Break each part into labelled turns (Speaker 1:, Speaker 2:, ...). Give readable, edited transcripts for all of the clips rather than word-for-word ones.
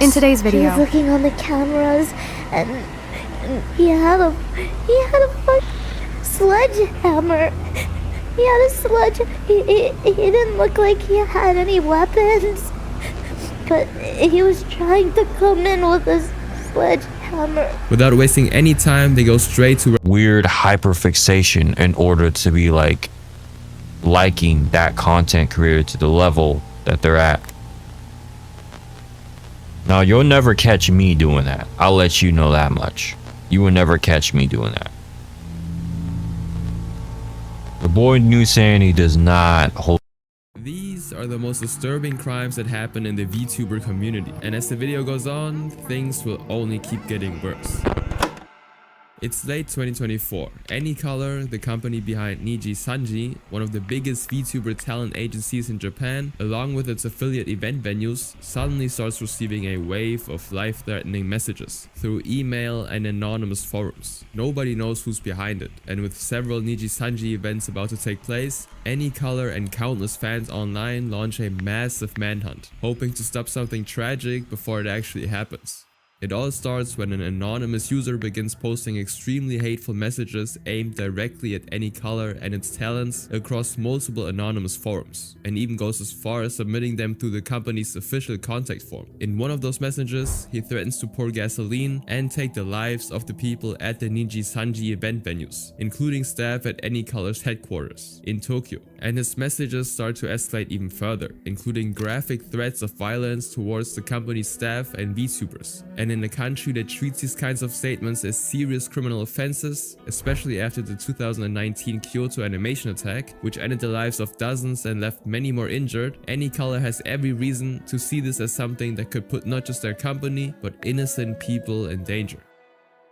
Speaker 1: In today's video,
Speaker 2: he was looking on the cameras, and he had a sledgehammer. He had a sledge. He didn't look like he had any weapons, but he was trying to come in with a sledgehammer.
Speaker 3: Without wasting any time, they go straight to
Speaker 4: weird hyperfixation in order to be like liking that content creator to the level that they're at. Now, you'll never catch me doing that. I'll let you know that much. You will never catch me doing that. The boy Neusxanity does not hold.
Speaker 3: These are the most disturbing crimes that happen in the VTuber community, and as the video goes on, things will only keep getting worse. It's late 2024. AnyColor, the company behind Neusxanity, one of the biggest VTuber talent agencies in Japan, along with its affiliate event venues, suddenly starts receiving a wave of life-threatening messages through email and anonymous forums. Nobody knows who's behind it, and with several Neusxanity events about to take place, AnyColor and countless fans online launch a massive manhunt, hoping to stop something tragic before it actually happens. It all starts when an anonymous user begins posting extremely hateful messages aimed directly at AnyColor and its talents across multiple anonymous forums, and even goes as far as submitting them through the company's official contact form. In one of those messages, he threatens to pour gasoline and take the lives of the people at the Neusxanity event venues, including staff at AnyColor's headquarters in Tokyo. And his messages start to escalate even further, including graphic threats of violence towards the company's staff and VTubers. And in a country that treats these kinds of statements as serious criminal offenses, especially after the 2019 Kyoto animation attack, which ended the lives of dozens and left many more injured, AnyColor has every reason to see this as something that could put not just their company, but innocent people in danger.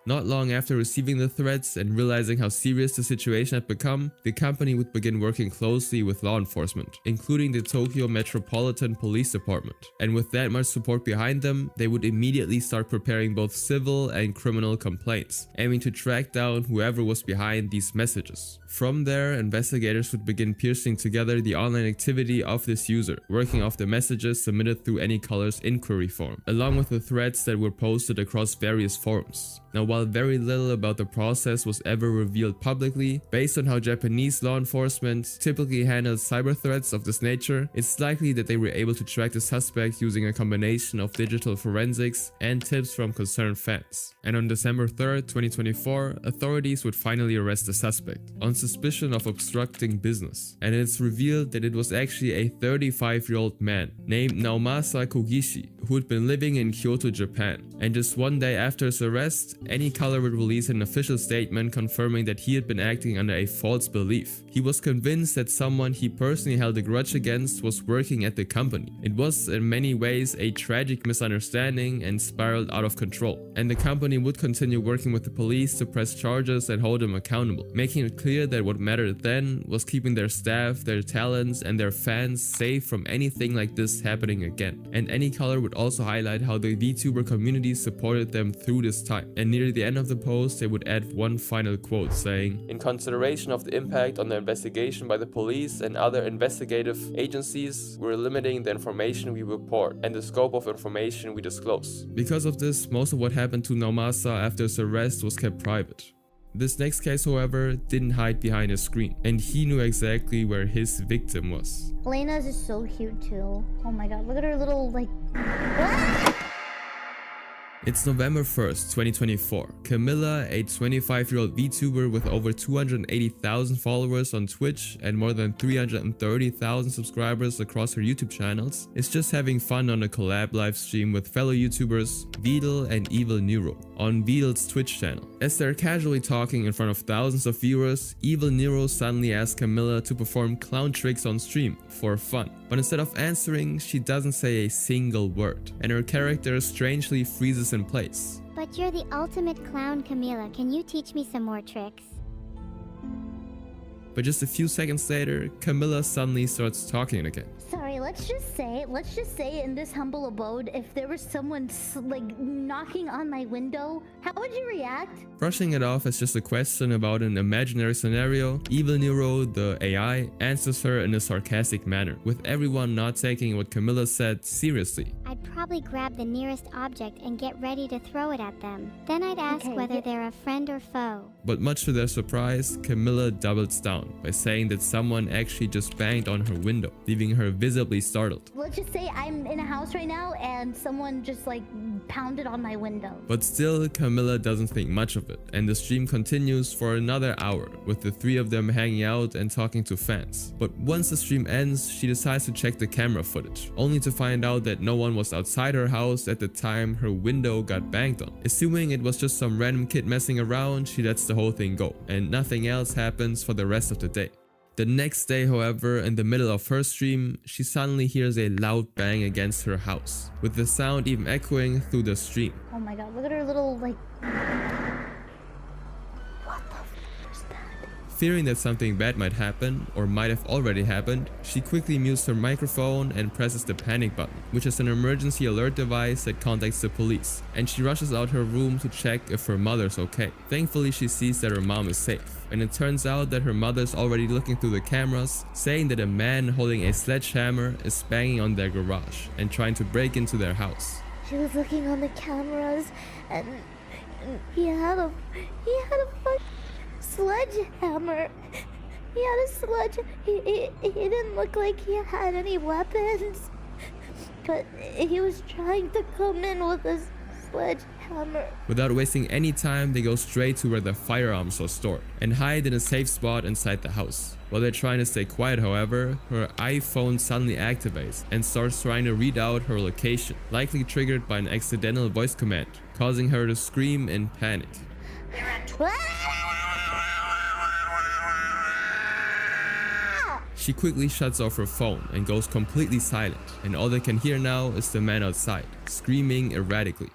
Speaker 3: Not long after receiving the threats and realizing how serious the situation had become, the company would begin working closely with law enforcement, including the Tokyo Metropolitan Police Department. And with that much support behind them, they would immediately start preparing both civil and criminal complaints, aiming to track down whoever was behind these messages. From there, investigators would begin piecing together the online activity of this user, working off the messages submitted through AnyColor's inquiry form, along with the threats that were posted across various forums. Now, while very little about the process was ever revealed publicly, based on how Japanese law enforcement typically handles cyber threats of this nature, it's likely that they were able to track the suspect using a combination of digital forensics and tips from concerned fans. And on December 3rd, 2024, authorities would finally arrest the suspect on suspicion of obstructing business. And it's revealed that it was actually a 35-year-old man named Naomasa Kogishi, who had been living in Kyoto, Japan. And just one day after his arrest, AnyColor would release an official statement confirming that he had been acting under a false belief. He was convinced that someone he personally held a grudge against was working at the company. It was in many ways a tragic misunderstanding and spiraled out of control. And the company would continue working with the police to press charges and hold him accountable, making it clear that what mattered then was keeping their staff, their talents, and their fans safe from anything like this happening again. And AnyColor would also highlight how the VTuber community supported them through this time. And near the end of the post, they would add one final quote saying, "In consideration of the impact on the investigation by the police and other investigative agencies, we're limiting the information we report and the scope of information we disclose." Because of this, most of what happened to Naomasa after his arrest was kept private. This next case, however, didn't hide behind a screen, and he knew exactly where his victim was.
Speaker 2: Lena's is so cute too. Oh my god, look at her little like...
Speaker 3: It's November 1st, 2024. Camilla, a 25-year-old VTuber with over 280,000 followers on Twitch and more than 330,000 subscribers across her YouTube channels, is just having fun on a collab livestream with fellow YouTubers Vedal and Evil Nero on Vedal's Twitch channel. As they're casually talking in front of thousands of viewers, Evil Nero suddenly asks Camilla to perform clown tricks on stream for fun. But instead of answering, she doesn't say a single word, and her character strangely freezes in place.
Speaker 5: But you're the ultimate clown, Camilla. Can you teach me some more tricks?
Speaker 3: But just a few seconds later, Camilla suddenly starts talking again.
Speaker 2: Sorry, let's just say in this humble abode, if there was someone like knocking on my window, how would you react?
Speaker 3: Brushing it off as just a question about an imaginary scenario, Evil Nero, the AI, answers her in a sarcastic manner, with everyone not taking what Camilla said seriously.
Speaker 5: I'd probably grab the nearest object and get ready to throw it at them. Then I'd ask whether they're a friend or foe.
Speaker 3: But much to their surprise, Camilla doubles down by saying that someone actually just banged on her window, leaving her visibly startled.
Speaker 2: Let's just say I'm in a house right now and someone just like pounded on my window.
Speaker 3: But still, Camilla doesn't think much of it, and the stream continues for another hour, with the three of them hanging out and talking to fans. But once the stream ends, she decides to check the camera footage, only to find out that no one was outside her house at the time her window got banged on. Assuming it was just some random kid messing around, she lets the whole thing go, and nothing else happens for the rest of the day. The next day, however, in the middle of her stream, she suddenly hears a loud bang against her house, with the sound even echoing through the stream.
Speaker 2: Oh my god, look at her little like... What the f is that?
Speaker 3: Fearing that something bad might happen, or might have already happened, she quickly mutes her microphone and presses the panic button, which is an emergency alert device that contacts the police, and she rushes out her room to check if her mother's okay. Thankfully, she sees that her mom is safe, and it turns out that her mother's already looking through the cameras, saying that a man holding a sledgehammer is banging on their garage and trying to break into their house.
Speaker 2: She was looking on the cameras and he had a fucking sledgehammer. He had a sledge. He didn't look like he had any weapons, but he was trying to come in with his sledgehammer.
Speaker 3: Without wasting any time, they go straight to where the firearms are stored and hide in a safe spot inside the house. While they're trying to stay quiet, however, her iPhone suddenly activates and starts trying to read out her location, likely triggered by an accidental voice command, causing her to scream in panic. She quickly shuts off her phone and goes completely silent, and all they can hear now is the man outside, screaming erratically.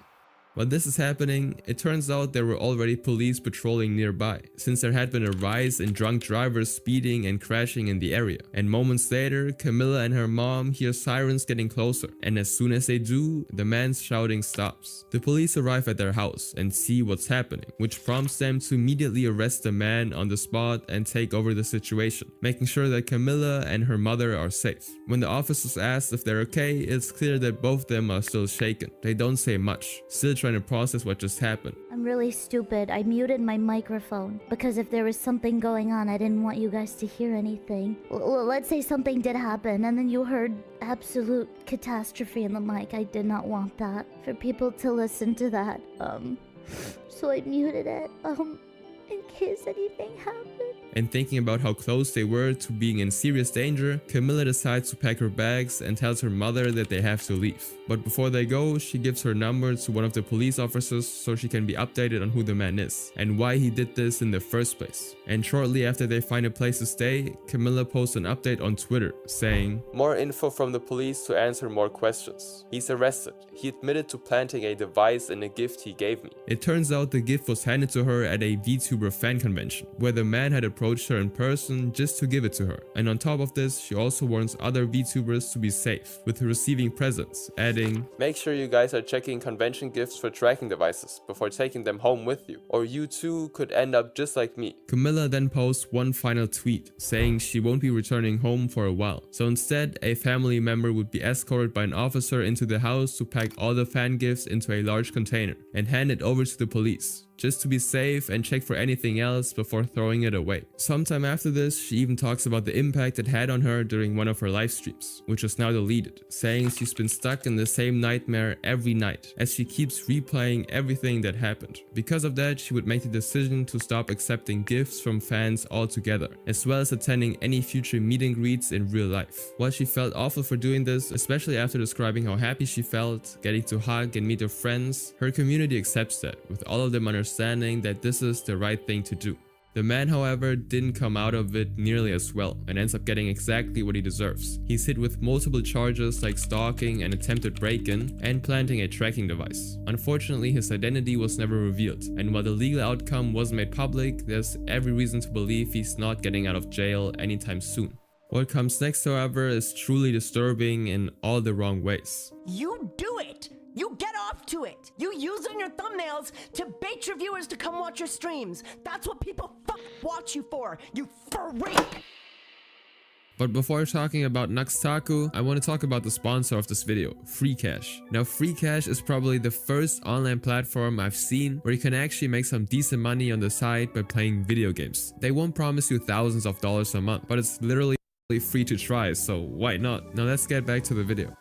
Speaker 3: While this is happening, it turns out there were already police patrolling nearby, since there had been a rise in drunk drivers speeding and crashing in the area. And moments later, Camilla and her mom hear sirens getting closer, and as soon as they do, the man's shouting stops. The police arrive at their house and see what's happening, which prompts them to immediately arrest the man on the spot and take over the situation, making sure that Camilla and her mother are safe. When the officers ask if they're okay, it's clear that both of them are still shaken. They don't say much, still trying to process what just happened.
Speaker 2: I'm really stupid. I muted my microphone because if there was something going on, I didn't want you guys to hear anything. Let's say something did happen and then you heard absolute catastrophe in the mic. I did not want that for people to listen to that. So I muted it, in case anything happened.
Speaker 3: And thinking about how close they were to being in serious danger, Camilla decides to pack her bags and tells her mother that they have to leave. But before they go, she gives her number to one of the police officers so she can be updated on who the man is and why he did this in the first place. And shortly after they find a place to stay, Camilla posts an update on Twitter saying, "More info from the police to answer more questions. He's arrested. He admitted to planting a device in a gift he gave me." It turns out the gift was handed to her at a VTuber fan convention, where the man had approached her in person just to give it to her. And on top of this, she also warns other VTubers to be safe with receiving presents, adding, "Make sure you guys are checking convention gifts for tracking devices before taking them home with you, or you too could end up just like me." Camilla then posts one final tweet saying she won't be returning home for a while. So instead, a family member would be escorted by an officer into the house to pack all the fan gifts into a large container and hand it over to the police, just to be safe and check for anything else before throwing it away. Sometime after this, she even talks about the impact it had on her during one of her live streams, which was now deleted, saying she's been stuck in the same nightmare every night, as she keeps replaying everything that happened. Because of that, she would make the decision to stop accepting gifts from fans altogether, as well as attending any future meet and greets in real life. While she felt awful for doing this, especially after describing how happy she felt getting to hug and meet her friends, her community accepts that, with all of them understanding that this is the right thing to do. The man, however, didn't come out of it nearly as well and ends up getting exactly what he deserves. He's hit with multiple charges like stalking and attempted break-in and planting a tracking device. Unfortunately, his identity was never revealed, and while the legal outcome wasn't made public, there's every reason to believe he's not getting out of jail anytime soon. What comes next, however, is truly disturbing in all the wrong ways.
Speaker 1: You do it! You get off to it! You using your thumbnails to bait your viewers to come watch your streams! That's what people watch you for, you freak!
Speaker 3: But before talking about Neusxanity, I want to talk about the sponsor of this video, FreeCash. Now FreeCash is probably the first online platform I've seen where you can actually make some decent money on the side by playing video games. They won't promise you thousands of dollars a month, but it's literally free to try, so why not? Now let's get back to the video.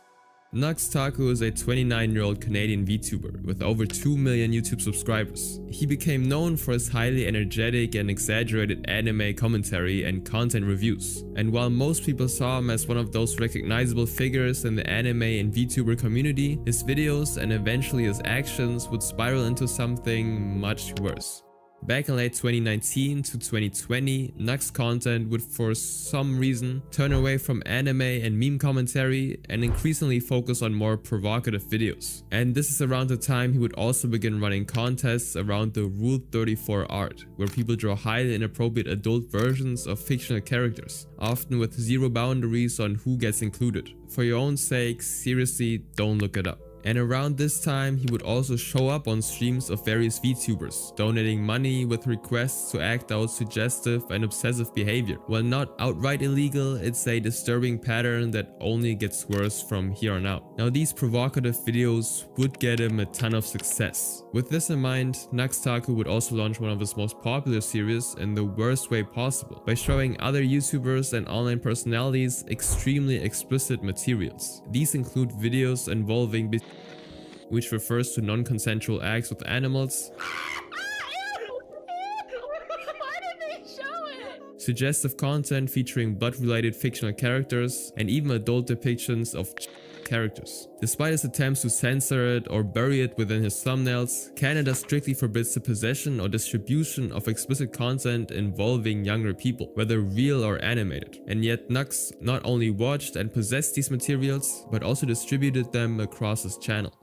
Speaker 3: Neusxanity is a 29-year-old Canadian VTuber with over 2 million YouTube subscribers. He became known for his highly energetic and exaggerated anime commentary and content reviews. And while most people saw him as one of those recognizable figures in the anime and VTuber community, his videos and eventually his actions would spiral into something much worse. Back in late 2019 to 2020, Nux content would for some reason turn away from anime and meme commentary and increasingly focus on more provocative videos. And this is around the time he would also begin running contests around the Rule 34 art, where people draw highly inappropriate adult versions of fictional characters, often with zero boundaries on who gets included. For your own sake, seriously, don't look it up. And around this time, he would also show up on streams of various VTubers, donating money with requests to act out suggestive and obsessive behavior. While not outright illegal, it's a disturbing pattern that only gets worse from here on out. Now these provocative videos would get him a ton of success. With this in mind, Neusxanity would also launch one of his most popular series in the worst way possible, by showing other YouTubers and online personalities extremely explicit materials. These include videos involving which refers to non-consensual acts with animals, suggestive content featuring blood-related fictional characters, and even adult depictions of characters. Despite his attempts to censor it or bury it within his thumbnails, Canada strictly forbids the possession or distribution of explicit content involving younger people, whether real or animated. And yet Nux not only watched and possessed these materials, but also distributed them across his channel.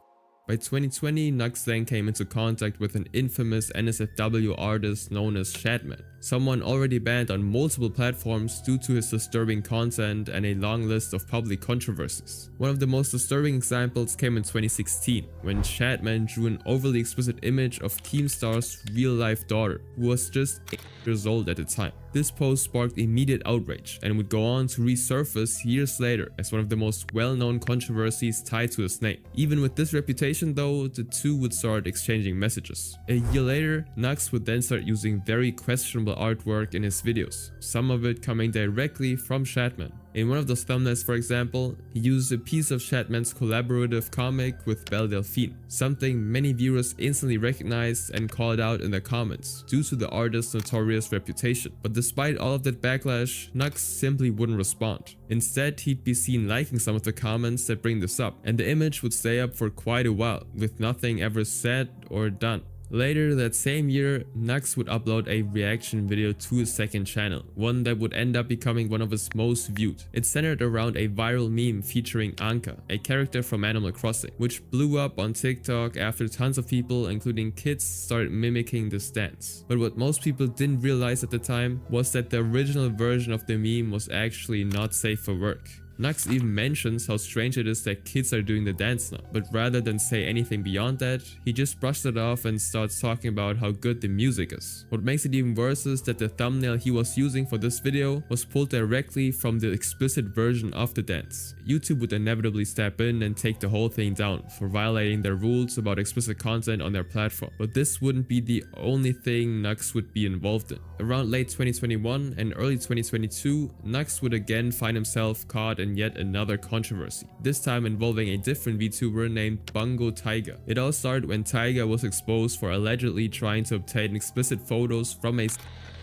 Speaker 3: By 2020, Nux then came into contact with an infamous NSFW artist known as Shatman, someone already banned on multiple platforms due to his disturbing content and a long list of public controversies. One of the most disturbing examples came in 2016, when Shatman drew an overly explicit image of Keemstar's real-life daughter, who was just 8 years old at the time. This post sparked immediate outrage and would go on to resurface years later as one of the most well-known controversies tied to his name. Even with this reputation though, the two would start exchanging messages. A year later, Nux would then start using very questionable artwork in his videos, some of it coming directly from Shatman. In one of those thumbnails, for example, he used a piece of Shatman's collaborative comic with Belle Delphine, something many viewers instantly recognized and called out in the comments due to the artist's notorious reputation. But despite all of that backlash, Nux simply wouldn't respond. Instead, he'd be seen liking some of the comments that bring this up, and the image would stay up for quite a while, with nothing ever said or done. Later that same year, Nux would upload a reaction video to his second channel, one that would end up becoming one of his most viewed. It centered around a viral meme featuring Anka, a character from Animal Crossing, which blew up on TikTok after tons of people, including kids, started mimicking this dance. But what most people didn't realize at the time was that the original version of the meme was actually not safe for work. Nux even mentions how strange it is that kids are doing the dance now, but rather than say anything beyond that, he just brushed it off and starts talking about how good the music is. What makes it even worse is that the thumbnail he was using for this video was pulled directly from the explicit version of the dance. YouTube would inevitably step in and take the whole thing down for violating their rules about explicit content on their platform. But this wouldn't be the only thing Nux would be involved in. Around late 2021 and early 2022, Nux would again find himself caught in yet another controversy, this time involving a different VTuber named Bungo Taiga. It all started when Taiga was exposed for allegedly trying to obtain explicit photos from a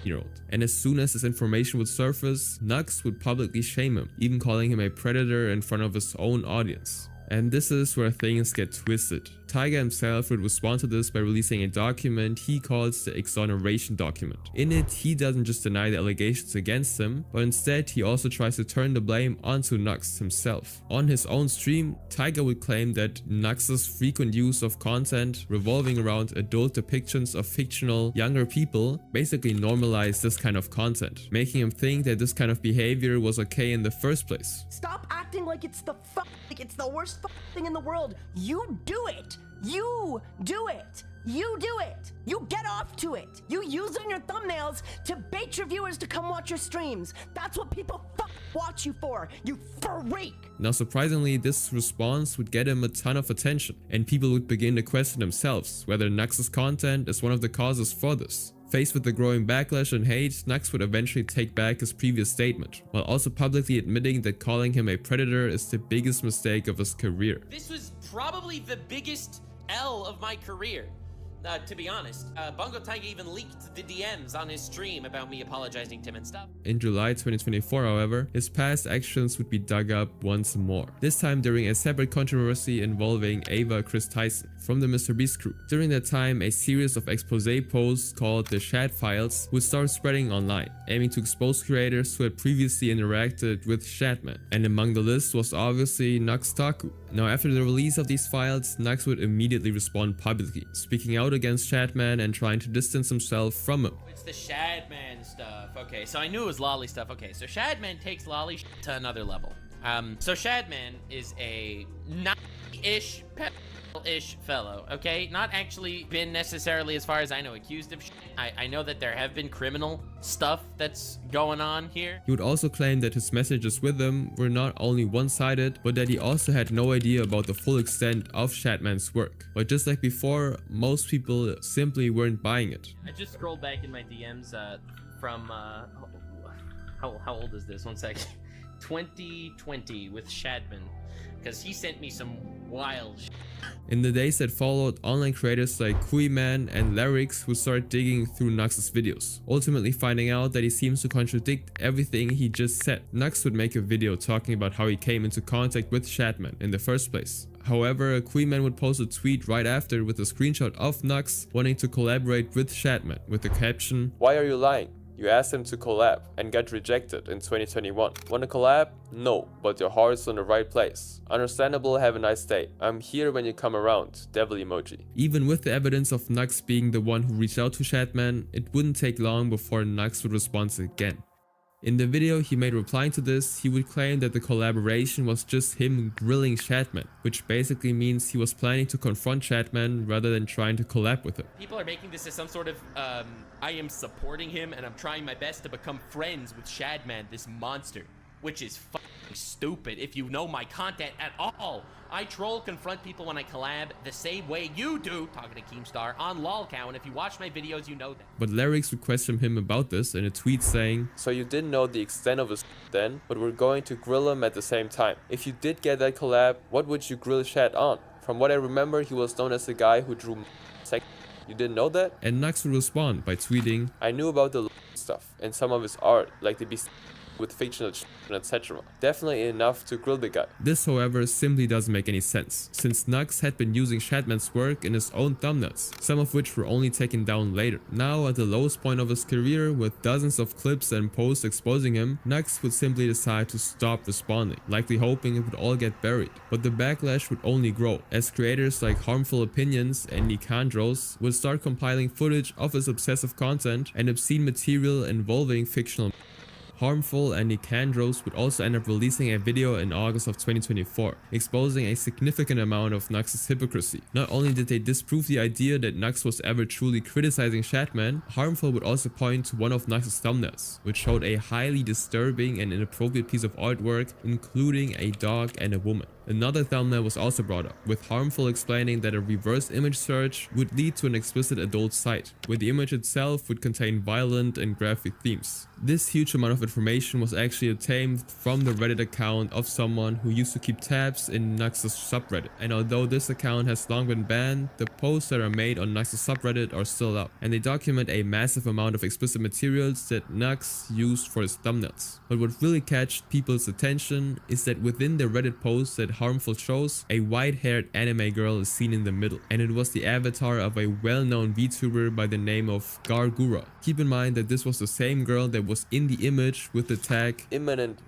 Speaker 3: year-old. And as soon as this information would surface, Nux would publicly shame him, even calling him a predator in front of his own audience. And this is where things get twisted. Taiga himself would respond to this by releasing a document he calls the exoneration document. In it, he doesn't just deny the allegations against him, but instead he also tries to turn the blame onto Nux himself. On his own stream, Taiga would claim that Nux's frequent use of content revolving around adult depictions of fictional younger people basically normalized this kind of content, making him think that this kind of behavior was okay in the first place.
Speaker 1: Stop acting like it's the worst thing in the world. You do it. it. You do it. You do it. You get off to it. You use it in your thumbnails to bait your viewers to come watch your streams. That's what people watch you for, you freak.
Speaker 3: Now surprisingly, this response would get him a ton of attention, and people would begin to question themselves whether Nux's content is one of the causes for this. Faced with the growing backlash and hate, Nux would eventually take back his previous statement, while also publicly admitting that calling him a predator is the biggest mistake of his career.
Speaker 6: This was probably the biggest L of my career. To be honest, Bongo Tiger even leaked the DMs on his stream about me apologizing to him and stuff.
Speaker 3: In July 2024, however, his past actions would be dug up once more, this time during a separate controversy involving Ava Chris Tyson from the MrBeast crew. During that time, a series of expose posts called the Chat Files would start spreading online, aiming to expose creators who had previously interacted with Shatman, and among the list was obviously Nuxtaku. Now after the release of these files, Nux would immediately respond publicly, speaking out against Shatman and trying to distance himself from him.
Speaker 6: It's the Shadman stuff. Okay, so I knew it was Lolly stuff. Okay, so Shadman takes Lolly to another level. So Shadman is a not-ish, ish fellow, okay? Not actually been necessarily, as far as I know, accused of shit. I know that there have been criminal stuff that's going on here.
Speaker 3: He would also claim that his messages with them were not only one-sided, but that he also had no idea about the full extent of Shatman's work. But just like before, most people simply weren't buying it.
Speaker 6: I just scrolled back in my DMs from, how old is this? One sec. 2020 with Shadman, because he sent me some wild shit.
Speaker 3: In the days that followed, online creators like Kuiman and Larix would start digging through Nux's videos, ultimately finding out that he seems to contradict everything he just said. Nux would make a video talking about how he came into contact with Shatman in the first place. However, Kuiman would post a tweet right after with a screenshot of Nux wanting to collaborate with Shatman with the caption, "Why are you lying? You asked him to collab and got rejected in 2021. Wanna collab? No, but your heart's in the right place. Understandable, have a nice day. I'm here when you come around, devil emoji." Even with the evidence of Nux being the one who reached out to Shatman, it wouldn't take long before Nux would respond again. In the video he made replying to this, he would claim that the collaboration was just him grilling Shatman, which basically means he was planning to confront Shatman rather than trying to collab with him.
Speaker 6: People are making this as some sort of, I am supporting him and I'm trying my best to become friends with Shadman, this monster, which is fucking stupid if you know my content at all. I troll, confront people when I collab the same way you do, talking to Keemstar, on LolCow, and if you watch my videos, you know that.
Speaker 3: But Larix would question him about this in a tweet saying, "So you didn't know the extent of his then, but we're going to grill him at the same time. If you did get that collab, what would you grill Shat on? From what I remember, he was known as the guy who drew sex. You didn't know that?" And Nux would respond by tweeting, "I knew about the stuff and some of his art, like the beast with fictional etc. Definitely enough to grill the guy." This, however, simply doesn't make any sense, since Nux had been using Shatman's work in his own thumbnails, some of which were only taken down later. Now, at the lowest point of his career, with dozens of clips and posts exposing him, Nux would simply decide to stop responding, likely hoping it would all get buried. But the backlash would only grow, as creators like Harmful Opinions and Nicandros would start compiling footage of his obsessive content and obscene material involving fictional. Harmful and Nicandros would also end up releasing a video in August of 2024, exposing a significant amount of Nux's hypocrisy. Not only did they disprove the idea that Nux was ever truly criticizing Shatman, Harmful would also point to one of Nux's thumbnails, which showed a highly disturbing and inappropriate piece of artwork, including a dog and a woman. Another thumbnail was also brought up, with Harmful explaining that a reverse image search would lead to an explicit adult site, where the image itself would contain violent and graphic themes. This huge amount of information was actually obtained from the Reddit account of someone who used to keep tabs in Nux's subreddit, and although this account has long been banned, the posts that are made on Nux's subreddit are still up, and they document a massive amount of explicit materials that Nux used for his thumbnails. But what really catched people's attention is that within the Reddit post that Harmful shows, a white-haired anime girl is seen in the middle, and it was the avatar of a well-known VTuber by the name of Gargura. Keep in mind that this was the same girl that was in the image with the tag imminent.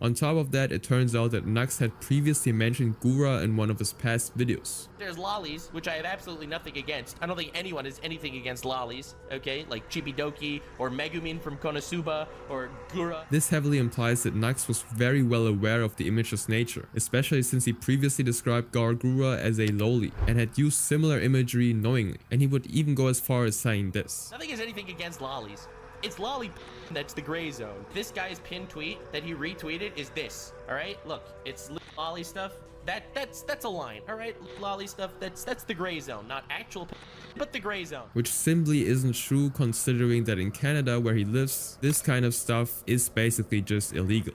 Speaker 3: On top of that, it turns out that Nux had previously mentioned Gura in one of his past videos.
Speaker 6: There's lollies, which I have absolutely nothing against. I don't think anyone has anything against lollies, okay? Like Chibidoki or Megumin from Konosuba or Gura.
Speaker 3: This heavily implies that Nux was very well aware of the image's nature, especially since he previously described Gura as a loli and had used similar imagery knowingly, and he would even go as far as saying this.
Speaker 6: Nothing has anything against lollies. It's lolly that's the gray zone. This guy's pinned tweet that he retweeted is this, all right? Look, it's lolly stuff. That's a line, all right? Lolly stuff, that's the gray zone, not actual but the gray zone.
Speaker 3: Which simply isn't true, considering that in Canada where he lives, this kind of stuff is basically just illegal.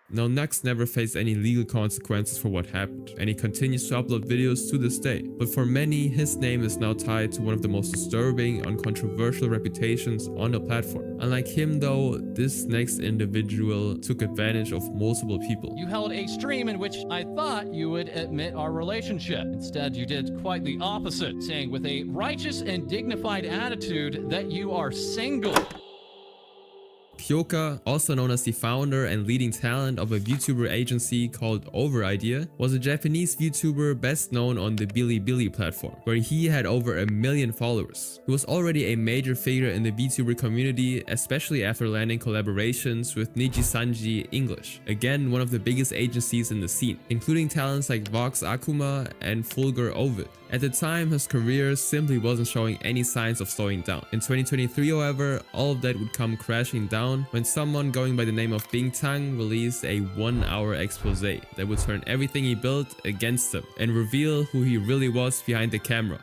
Speaker 3: Now, Nux never faced any legal consequences for what happened, and he continues to upload videos to this day. But for many, his name is now tied to one of the most disturbing and controversial reputations on the platform. Unlike him though, this next individual took advantage of multiple people.
Speaker 7: You held a stream in which I thought you would admit our relationship. Instead, you did quite the opposite, saying with a righteous and dignified attitude that you are single.
Speaker 3: Kyoka, also known as the founder and leading talent of a VTuber agency called Overidea, was a Japanese VTuber best known on the Bilibili platform, where he had over 1 million followers. He was already a major figure in the VTuber community, especially after landing collaborations with Neusxanity English, again one of the biggest agencies in the scene, including talents like Vox Akuma and Fulgur Ovid. At the time, his career simply wasn't showing any signs of slowing down. In 2023, however, all of that would come crashing down when someone going by the name of Bingtang released a 1-hour expose that would turn everything he built against him and reveal who he really was behind the camera.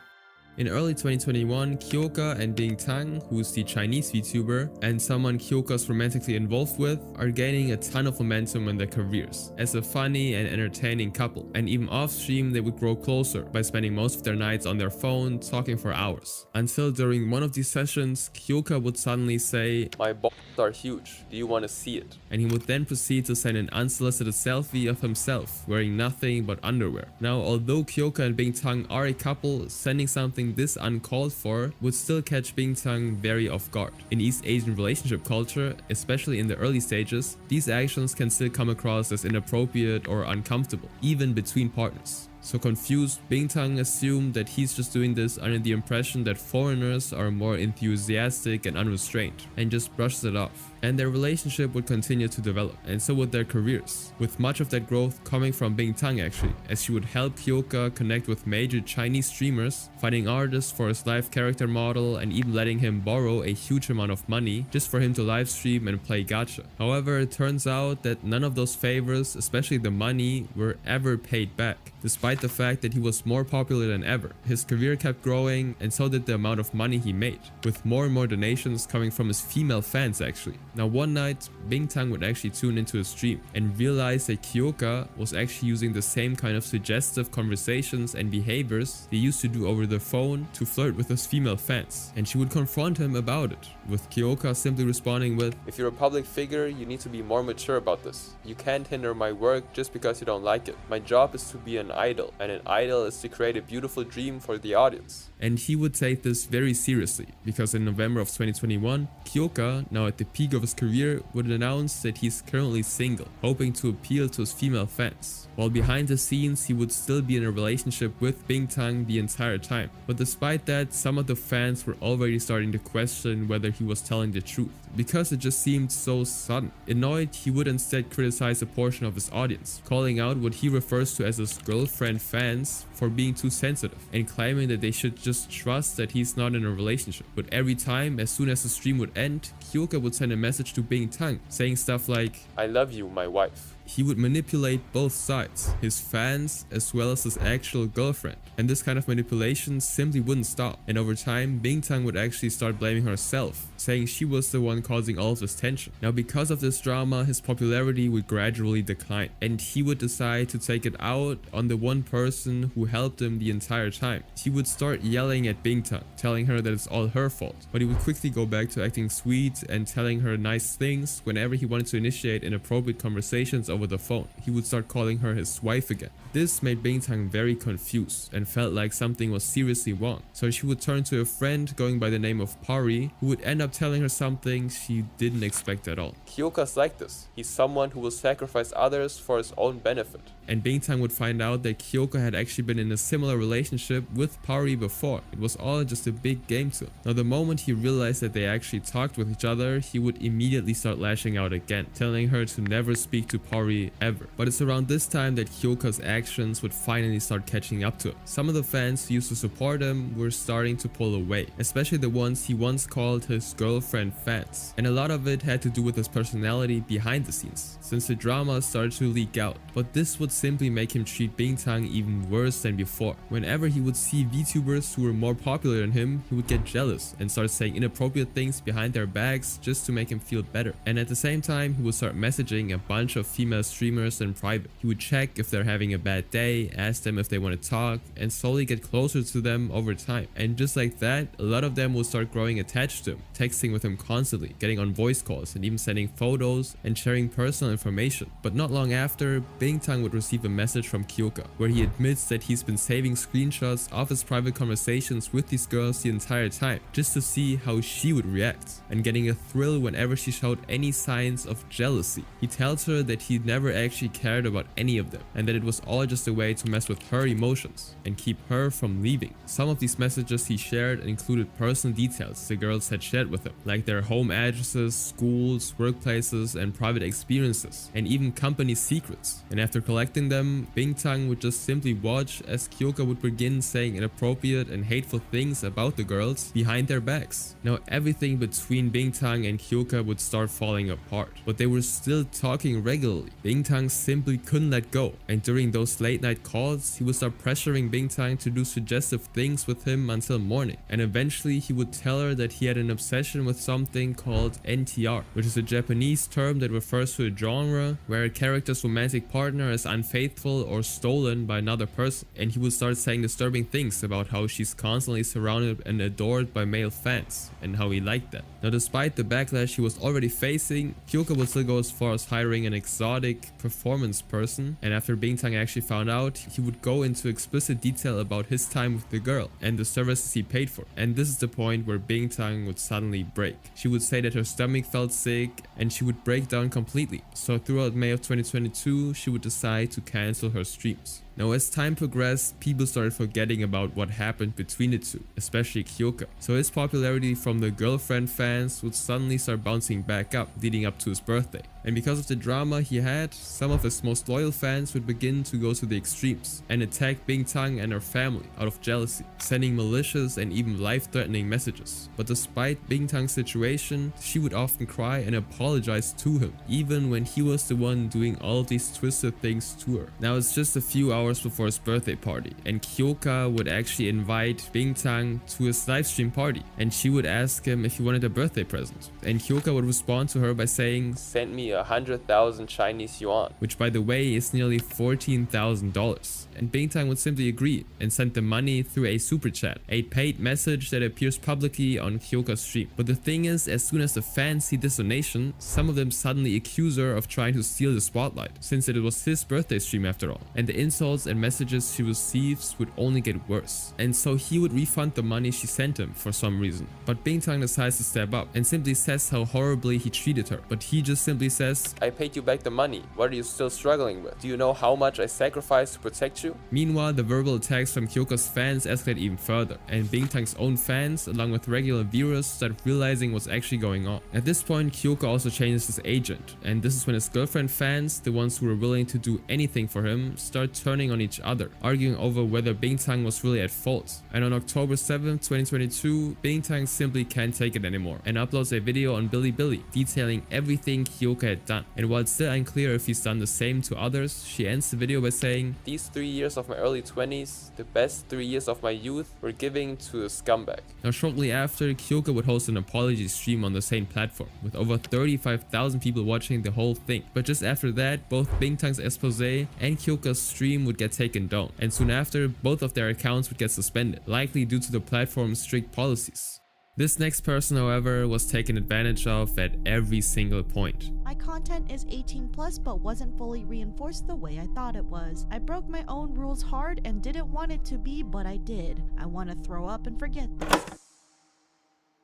Speaker 3: In early 2021, Kyoka and Bingtang, who's the Chinese VTuber and someone Kyoka's romantically involved with, are gaining a ton of momentum in their careers as a funny and entertaining couple, and even off-stream they would grow closer by spending most of their nights on their phone talking for hours. Until during one of these sessions, Kyoka would suddenly say, "My balls are huge, do you want to see it?" And he would then proceed to send an unsolicited selfie of himself wearing nothing but underwear. Now, although Kyoka and Bingtang are a couple, sending something this uncalled for would still catch Bingtang very off guard. In East Asian relationship culture, especially in the early stages, these actions can still come across as inappropriate or uncomfortable, even between partners. So confused, Bingtang assumed that he's just doing this under the impression that foreigners are more enthusiastic and unrestrained, and just brushes it off. And their relationship would continue to develop, and so would their careers, with much of that growth coming from Bingtang actually, as she would help Kyoka connect with major Chinese streamers, finding artists for his live character model, and even letting him borrow a huge amount of money just for him to live stream and play gacha. However, it turns out that none of those favors, especially the money, were ever paid back. Despite the fact that he was more popular than ever, his career kept growing, and so did the amount of money he made, with more and more donations coming from his female fans actually. Now one night, Bingtang would actually tune into a stream and realize that Kyoka was actually using the same kind of suggestive conversations and behaviors they used to do over the phone to flirt with his female fans, and she would confront him about it, with Kyoka simply responding with, "If you're a public figure, you need to be more mature about this. You can't hinder my work just because you don't like it. My job is to be an idol, and an idol is to create a beautiful dream for the audience." And he would take this very seriously, because in November of 2021, Kyoka, now at the peak of his career, would announce that he's currently single, hoping to appeal to his female fans. While behind the scenes, he would still be in a relationship with Bingtang the entire time. But despite that, some of the fans were already starting to question whether he was telling the truth, because it just seemed so sudden. Annoyed, he would instead criticize a portion of his audience, calling out what he refers to as his girlfriend fans for being too sensitive, and claiming that they should just trust that he's not in a relationship. But every time, as soon as the stream would end, Kyoka would send a message to Bingtang, saying stuff like, "I love you, my wife." He would manipulate both sides, his fans as well as his actual girlfriend. And this kind of manipulation simply wouldn't stop. And over time, Bingtang would actually start blaming herself, saying she was the one causing all of this tension. Now, because of this drama, his popularity would gradually decline, and he would decide to take it out on the one person who helped him the entire time. He would start yelling at Bingtang, telling her that it's all her fault, but he would quickly go back to acting sweet and telling her nice things whenever he wanted to initiate inappropriate conversations over the phone. He would start calling her his wife again. This made Bingtang very confused and felt like something was seriously wrong. So she would turn to a friend going by the name of Pari, who would end up telling her something she didn't expect at all.
Speaker 8: Kyoka's like this. He's someone who will sacrifice others for his own benefit.
Speaker 3: And Bingtang would find out that Kyoka had actually been in a similar relationship with Pari before. It was all just a big game to him. Now the moment he realized that they actually talked with each other, he would immediately start lashing out again, telling her to never speak to Pari ever. But it's around this time that Kyoka's actions would finally start catching up to him. Some of the fans who used to support him were starting to pull away, especially the ones he once called his girlfriend fans. And a lot of it had to do with his personality behind the scenes, since the drama started to leak out. But this would simply make him treat Bingtang even worse than before. Whenever he would see VTubers who were more popular than him, he would get jealous and start saying inappropriate things behind their backs just to make him feel better. And at the same time, he would start messaging a bunch of female streamers in private. He would check if they're having a bad day, ask them if they want to talk, and slowly get closer to them over time. And just like that, a lot of them will start growing attached to him, texting with him constantly, getting on voice calls, and even sending photos and sharing personal information. But not long after, Bingtang would receive a message from Kyoka, where he admits that he's been saving screenshots of his private conversations with these girls the entire time, just to see how she would react, and getting a thrill whenever she showed any signs of jealousy. He tells her that he never actually cared about any of them, and that it was all just a way to mess with her emotions and keep her from leaving. Some of these messages he shared included personal details the girls had shared with him, like their home addresses, schools, workplaces, and private experiences, and even company secrets. And after collecting them, Bingtang would just simply watch as Kyoka would begin saying inappropriate and hateful things about the girls behind their backs. Now everything between Bingtang and Kyoka would start falling apart, but they were still talking regularly. Bingtang simply couldn't let go, and during those late night calls, he would start pressuring Bingtang to do suggestive things with him until morning. And eventually he would tell her that he had an obsession with something called NTR, which is a Japanese term that refers to a genre where a character's romantic partner is unfaithful or stolen by another person. And he would start saying disturbing things about how she's constantly surrounded and adored by male fans, and how he liked that. Now despite the backlash he was already facing, Kyoka would still go as far as hiring an exotic performance person, and after Bingtang actually found out, he would go into explicit detail about his time with the girl and the services he paid for. And this is the point where Bingtang would suddenly break. She would say that her stomach felt sick and she would break down completely. So throughout May of 2022, she would decide to cancel her streams. Now as time progressed, people started forgetting about what happened between the two, especially Kyoka. So his popularity from the girlfriend fans would suddenly start bouncing back up leading up to his birthday. And because of the drama he had, some of his most loyal fans would begin to go to the extremes and attack Bingtang and her family out of jealousy, sending malicious and even life-threatening messages. But despite Bingtang's situation, she would often cry and apologize to him, even when he was the one doing all of these twisted things to her. Now it's just a few hours before his birthday party, and Kyoka would actually invite Bingtang to his livestream party, and she would ask him if he wanted a birthday present. And Kyoka would respond to her by saying,
Speaker 8: "Send me 100,000 Chinese yuan,"
Speaker 3: which by the way is nearly $14,000. And Bingtang would simply agree and send the money through a super chat, a paid message that appears publicly on Kyoka's stream. But the thing is, as soon as the fans see this donation, some of them suddenly accuse her of trying to steal the spotlight, since it was his birthday stream after all. And the insults and messages she receives would only get worse. And so he would refund the money she sent him for some reason. But Bingtang decides to step up and simply says how horribly he treated her. But he just simply says,
Speaker 8: "I paid you back the money. What are you still struggling with? Do you know how much I sacrificed to protect you?"
Speaker 3: Meanwhile, the verbal attacks from Kyoka's fans escalate even further, and Bingtang's own fans, along with regular viewers, start realizing what's actually going on. At this point, Kyoka also changes his agent, and this is when his girlfriend fans, the ones who were willing to do anything for him, start turning on each other, arguing over whether Bingtang was really at fault. And on October 7th, 2022, Bingtang simply can't take it anymore and uploads a video on Bilibili detailing everything Kyoka had done. And while it's still unclear if he's done the same to others, she ends the video by saying,
Speaker 8: "These 3 years of my early 20s, the best 3 years of my youth, were giving to a scumbag."
Speaker 3: Now shortly after, Kyoka would host an apology stream on the same platform, with over 35,000 people watching the whole thing. But just after that, both Bingtang's expose and Kyoka's stream would get taken down, and soon after, both of their accounts would get suspended, likely due to the platform's strict policies. This next person, however, was taken advantage of at every single point.
Speaker 9: My content is 18 plus but wasn't fully reinforced the way I thought it was. I broke my own rules hard and didn't want it to be, but I did. I want to throw up and forget this.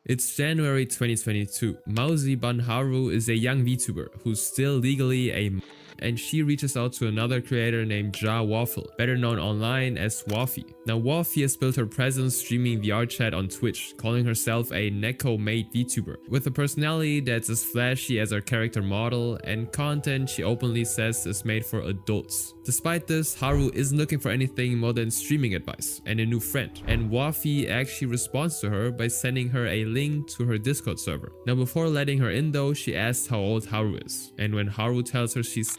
Speaker 3: It's January 2022. Mauzi Banharu is a young VTuber who's still legally a and she reaches out to another creator named Ja Waffle, better known online as Waffy. Now Waffy has built her presence streaming VR chat on Twitch, calling herself a Neko-made VTuber, with a personality that's as flashy as her character model and content she openly says is made for adults. Despite this, Haru isn't looking for anything more than streaming advice and a new friend, and Waffy actually responds to her by sending her a link to her Discord server. Now before letting her in though, she asks how old Haru is, and when Haru tells her she's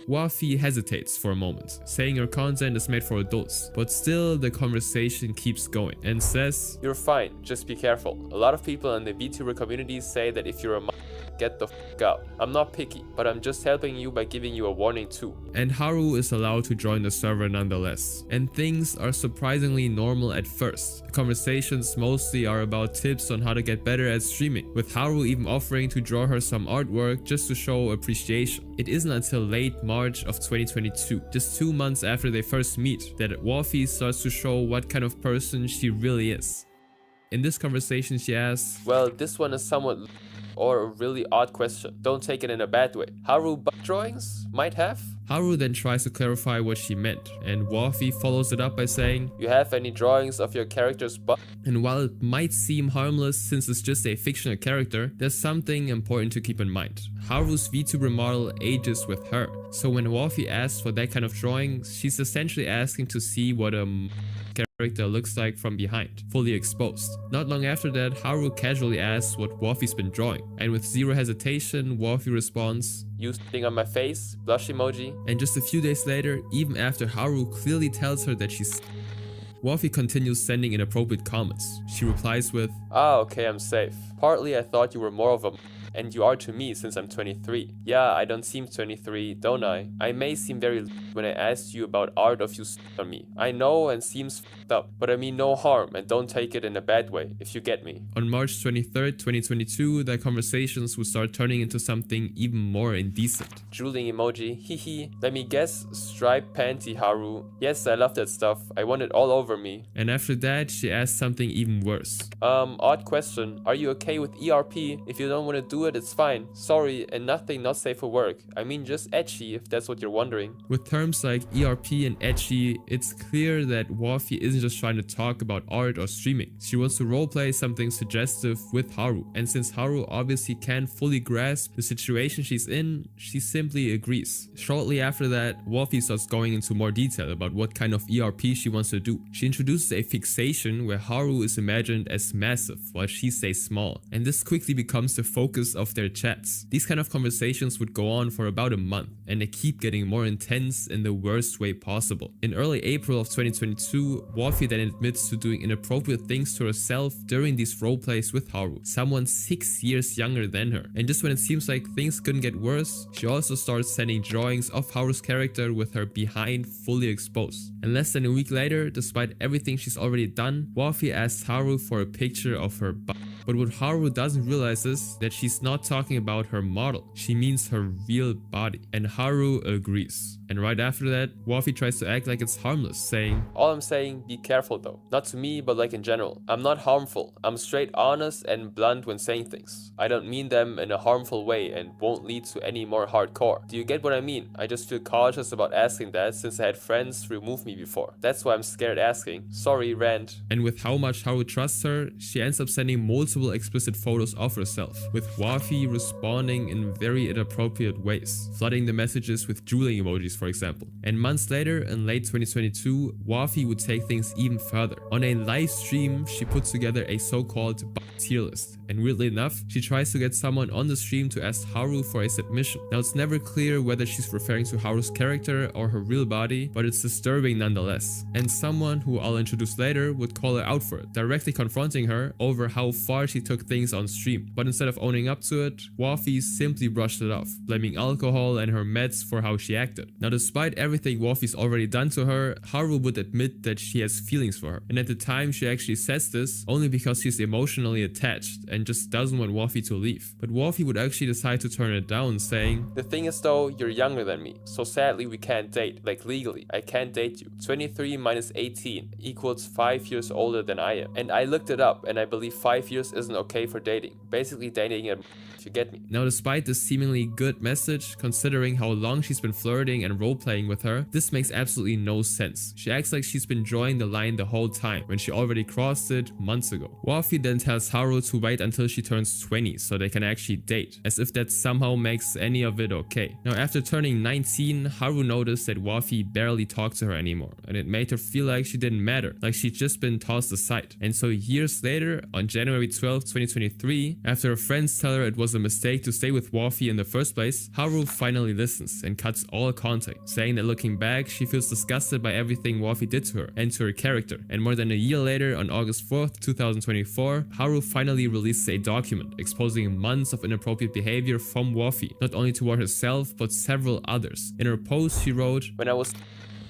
Speaker 3: Waffy hesitates for a moment, saying her content is made for adults, but still the conversation keeps going and says,
Speaker 8: "You're fine, just be careful. A lot of people in the VTuber community say that if you're a get the f out. I'm not picky, but I'm just helping you by giving you a warning too."
Speaker 3: And Haru is allowed to join the server nonetheless. And things are surprisingly normal at first. The conversations mostly are about tips on how to get better at streaming, with Haru even offering to draw her some artwork just to show appreciation. It isn't until late March of 2022, just 2 months after they first meet, that Waffy starts to show what kind of person she really is. In this conversation she asks,
Speaker 8: "Well, this one is somewhat or a really odd question. Don't take it in a bad way. Haru butt drawings? Might have?"
Speaker 3: Haru then tries to clarify what she meant, and Waffy follows it up by saying,
Speaker 8: "You have any drawings of your character's butt?"
Speaker 3: And while it might seem harmless since it's just a fictional character, there's something important to keep in mind. Haru's VTuber model ages with her, so when Waffy asks for that kind of drawing, she's essentially asking to see what a character looks like from behind, fully exposed. Not long after that, Haru casually asks what Waffy's been drawing, and with zero hesitation, Waffy responds,
Speaker 8: "You sitting on my face, blush emoji."
Speaker 3: And just a few days later, even after Haru clearly tells her that she's Waffy continues sending inappropriate comments. She replies with,
Speaker 8: "Ah, okay, I'm safe. Partly I thought you were more of a and you are to me since I'm 23. Yeah, I don't seem 23, don't I? I may seem very when I asked you about art of you on me. I know and seems f***ed up, but I mean no harm and don't take it in a bad way, if you get me."
Speaker 3: On March 23rd, 2022, their conversations would start turning into something even more indecent.
Speaker 8: Drooling emoji, hehe. "Let me guess, striped panty Haru. Yes, I love that stuff. I want it all over me."
Speaker 3: And after that, she asked something even worse.
Speaker 8: Odd question. Are you okay with ERP? If you don't want to do it, it's fine. Sorry, and nothing not safe for work. I mean just etchy, if that's what you're wondering."
Speaker 3: With terms like ERP and etchy, it's clear that Waffy isn't just trying to talk about art or streaming. She wants to roleplay something suggestive with Haru, and since Haru obviously can't fully grasp the situation she's in, she simply agrees. Shortly after that, Waffy starts going into more detail about what kind of ERP she wants to do. She introduces a fixation where Haru is imagined as massive while she stays small, and this quickly becomes the focus of their chats. These kind of conversations would go on for about a month, and they keep getting more intense in the worst way possible. In early April of 2022, Waffy then admits to doing inappropriate things to herself during these roleplays with Haru, someone 6 years younger than her. And just when it seems like things couldn't get worse, she also starts sending drawings of Haru's character with her behind fully exposed. And less than a week later, despite everything she's already done, Waffy asks Haru for a picture of her butt. But what Haru doesn't realize is that she's not talking about her model, she means her real body. And Haru agrees. And right after that, Waffy tries to act like it's harmless, saying,
Speaker 8: "All I'm saying, be careful though. Not to me, but like in general. I'm not harmful. I'm straight honest and blunt when saying things. I don't mean them in a harmful way and won't lead to any more hardcore. Do you get what I mean? I just feel cautious about asking that since I had friends remove me before. That's why I'm scared asking. Sorry, rant."
Speaker 3: And with how much Haru trusts her, she ends up sending multiple explicit photos of herself, with Waffy responding in very inappropriate ways, flooding the messages with drooling emojis, for example. And months later, in late 2022, Waffy would take things even further. On a live stream, she puts together a so-called tier list, and weirdly enough, she tries to get someone on the stream to ask Haru for a submission. Now it's never clear whether she's referring to Haru's character or her real body, but it's disturbing nonetheless. And someone who I'll introduce later would call her out for it, directly confronting her over how far she took things on stream. But instead of owning up to it, Waffy simply brushed it off, blaming alcohol and her meds for how she acted. Now Now, despite everything Wafi's already done to her, Haru would admit that she has feelings for her. And at the time, she actually says this only because she's emotionally attached and just doesn't want Wafi to leave. But Wafi would actually decide to turn it down, saying,
Speaker 8: "The thing is though, you're younger than me, so sadly we can't date, like legally. I can't date you. 23 minus 18 equals 5 years older than I am. And I looked it up and I believe 5 years isn't okay for dating. Basically dating at if you get me."
Speaker 3: Now, despite this seemingly good message, considering how long she's been flirting and role-playing with her, this makes absolutely no sense. She acts like she's been drawing the line the whole time, when she already crossed it months ago. Wafi then tells Haru to wait until she turns 20 so they can actually date, as if that somehow makes any of it okay. Now, after turning 19, Haru noticed that Wafi barely talked to her anymore, and it made her feel like she didn't matter, like she'd just been tossed aside. And so years later, on January 12, 2023, after her friends tell her it was a mistake to stay with Wafi in the first place, Haru finally listens and cuts all contact, saying that looking back, she feels disgusted by everything Wafi did to her and to her character. And more than a year later, on August 4th, 2024, Haru finally releases a document exposing months of inappropriate behavior from Wafi, not only toward herself, but several others. In her post, she wrote,
Speaker 8: "When I was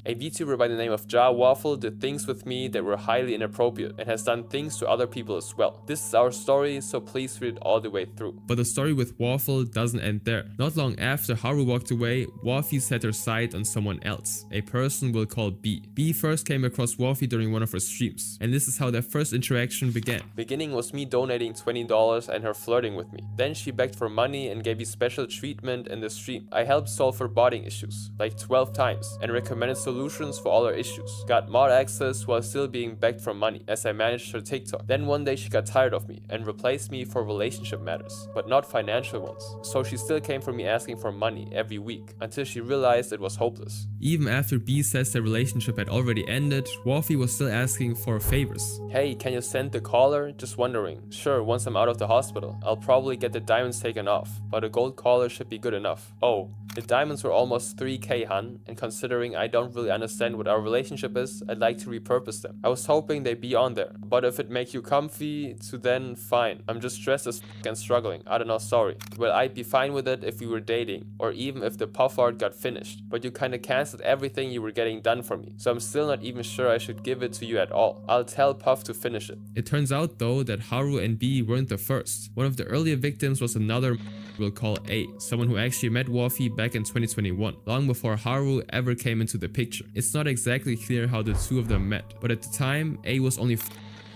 Speaker 8: a VTuber by the name of Ja Waffle did things with me that were highly inappropriate and has done things to other people as well. This is our story, so please read it all the way through."
Speaker 3: But the story with Waffle doesn't end there. Not long after Haru walked away, Wafi set her sight on someone else, a person we'll call B. B first came across Wafi during one of her streams, and this is how their first interaction began.
Speaker 8: "Beginning was me donating $20 and her flirting with me. Then she begged for money and gave me special treatment in the stream. I helped solve her botting issues, like 12 times, and recommended solutions for all her issues. Got mod access while still being begged for money as I managed her TikTok. Then one day she got tired of me and replaced me for relationship matters, but not financial ones. So she still came for me asking for money every week until she realized it was hopeless."
Speaker 3: Even after B says their relationship had already ended, Wafi was still asking for favors.
Speaker 8: "Hey, can you send the collar? Just wondering. Sure, once I'm out of the hospital. I'll probably get the diamonds taken off, but a gold collar should be good enough. Oh, the diamonds were almost 3K, hun, and considering I don't really understand what our relationship is, I'd like to repurpose them. I was hoping they'd be on there, but if it make you comfy, to then fine. I'm just stressed as f and struggling. I don't know, sorry. Well, I'd be fine with it if we were dating, or even if the puff art got finished, but you kinda canceled everything you were getting done for me, so I'm still not even sure I should give it to you at all. I'll tell Puff to finish it."
Speaker 3: It turns out though that Haru and B weren't the first. One of the earlier victims was another we'll call A, someone who actually met Wafi back in 2021, long before Haru ever came into the picture. It's not exactly clear how the two of them met, but at the time, A was only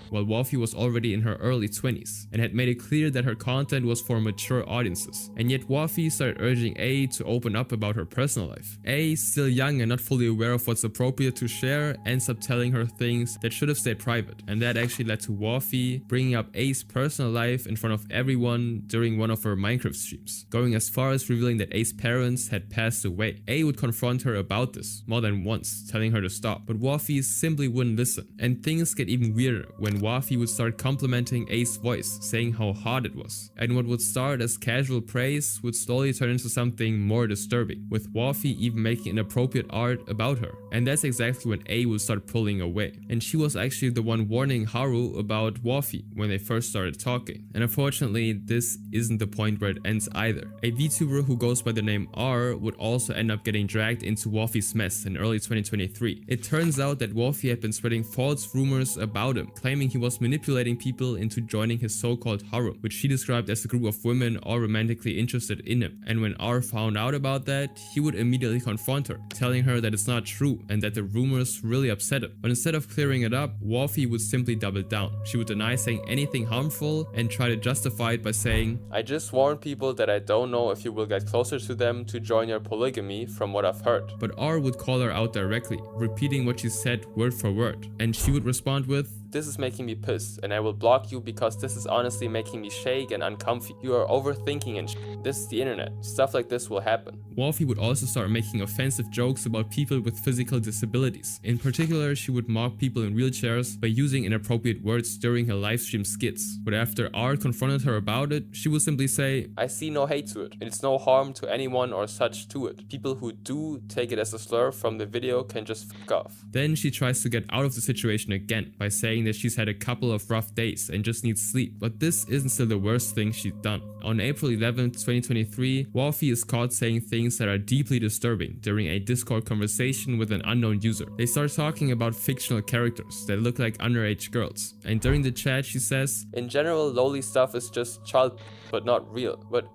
Speaker 3: while Wafi was already in her early 20s and had made it clear that her content was for mature audiences. And yet Wafi started urging A to open up about her personal life. A, still young and not fully aware of what's appropriate to share, ends up telling her things that should have stayed private, and that actually led to Wafi bringing up A's personal life in front of everyone during one of her Minecraft streams, going as far as revealing that A's parents had passed away. A would confront her about this more than once, telling her to stop, but Wafi simply wouldn't listen. And things get even weirder when Wafi would start complimenting A's voice, saying how hot it was. And what would start as casual praise would slowly turn into something more disturbing, with Wafi even making inappropriate art about her. And that's exactly when A would start pulling away. And she was actually the one warning Haru about Wafi when they first started talking. And unfortunately, this isn't the point where it ends either. A VTuber who goes by the name R would also end up getting dragged into Wafi's mess in early 2023. It turns out that Wafi had been spreading false rumors about him, claiming he was manipulating people into joining his so-called harem, which she described as a group of women all romantically interested in him. And when R found out about that, he would immediately confront her, telling her that it's not true and that the rumors really upset him. But instead of clearing it up, Wafi would simply double down. She would deny saying anything harmful and try to justify it by saying,
Speaker 8: "I just warn people that I don't know if you will get closer to them to join your polygamy from what I've heard."
Speaker 3: But R would call her out directly, repeating what she said word for word. And she would respond with,
Speaker 8: "This is making me pissed and I will block you because this is honestly making me shake and uncomfy. You are overthinking and This is the internet. Stuff like this will happen."
Speaker 3: Wafi would also start making offensive jokes about people with physical disabilities. In particular, she would mock people in wheelchairs by using inappropriate words during her livestream skits. But after R confronted her about it, she would simply say,
Speaker 8: "I see no hate to it. It's no harm to anyone or such to it. People who do take it as a slur from the video can just fuck off."
Speaker 3: Then she tries to get out of the situation again by saying stating that she's had a couple of rough days and just needs sleep. But this isn't still the worst thing she's done. On April 11th, 2023, Wolfie is caught saying things that are deeply disturbing during a Discord conversation with an unknown user. They start talking about fictional characters that look like underage girls, and during the chat she says,
Speaker 8: "In general, lowly stuff is just child but not real. But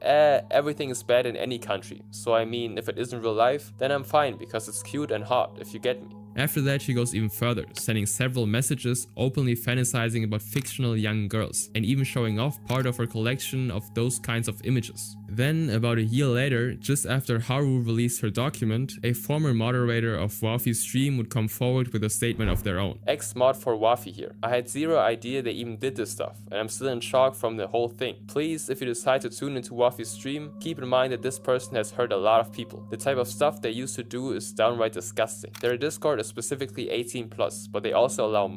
Speaker 8: everything is bad in any country. So I mean, if it isn't real life, then I'm fine because it's cute and hot, if you get me."
Speaker 3: After that, she goes even further, sending several messages openly fantasizing about fictional young girls and even showing off part of her collection of those kinds of images. Then, about a year later, just after Haru released her document, a former moderator of Wafi's stream would come forward with a statement of their own.
Speaker 8: Ex-mod for Wafi here. I had zero idea they even did this stuff, and I'm still in shock from the whole thing. Please, if you decide to tune into Wafi's stream, keep in mind that this person has hurt a lot of people. The type of stuff they used to do is downright disgusting. Their Discord is specifically 18+, but they also allow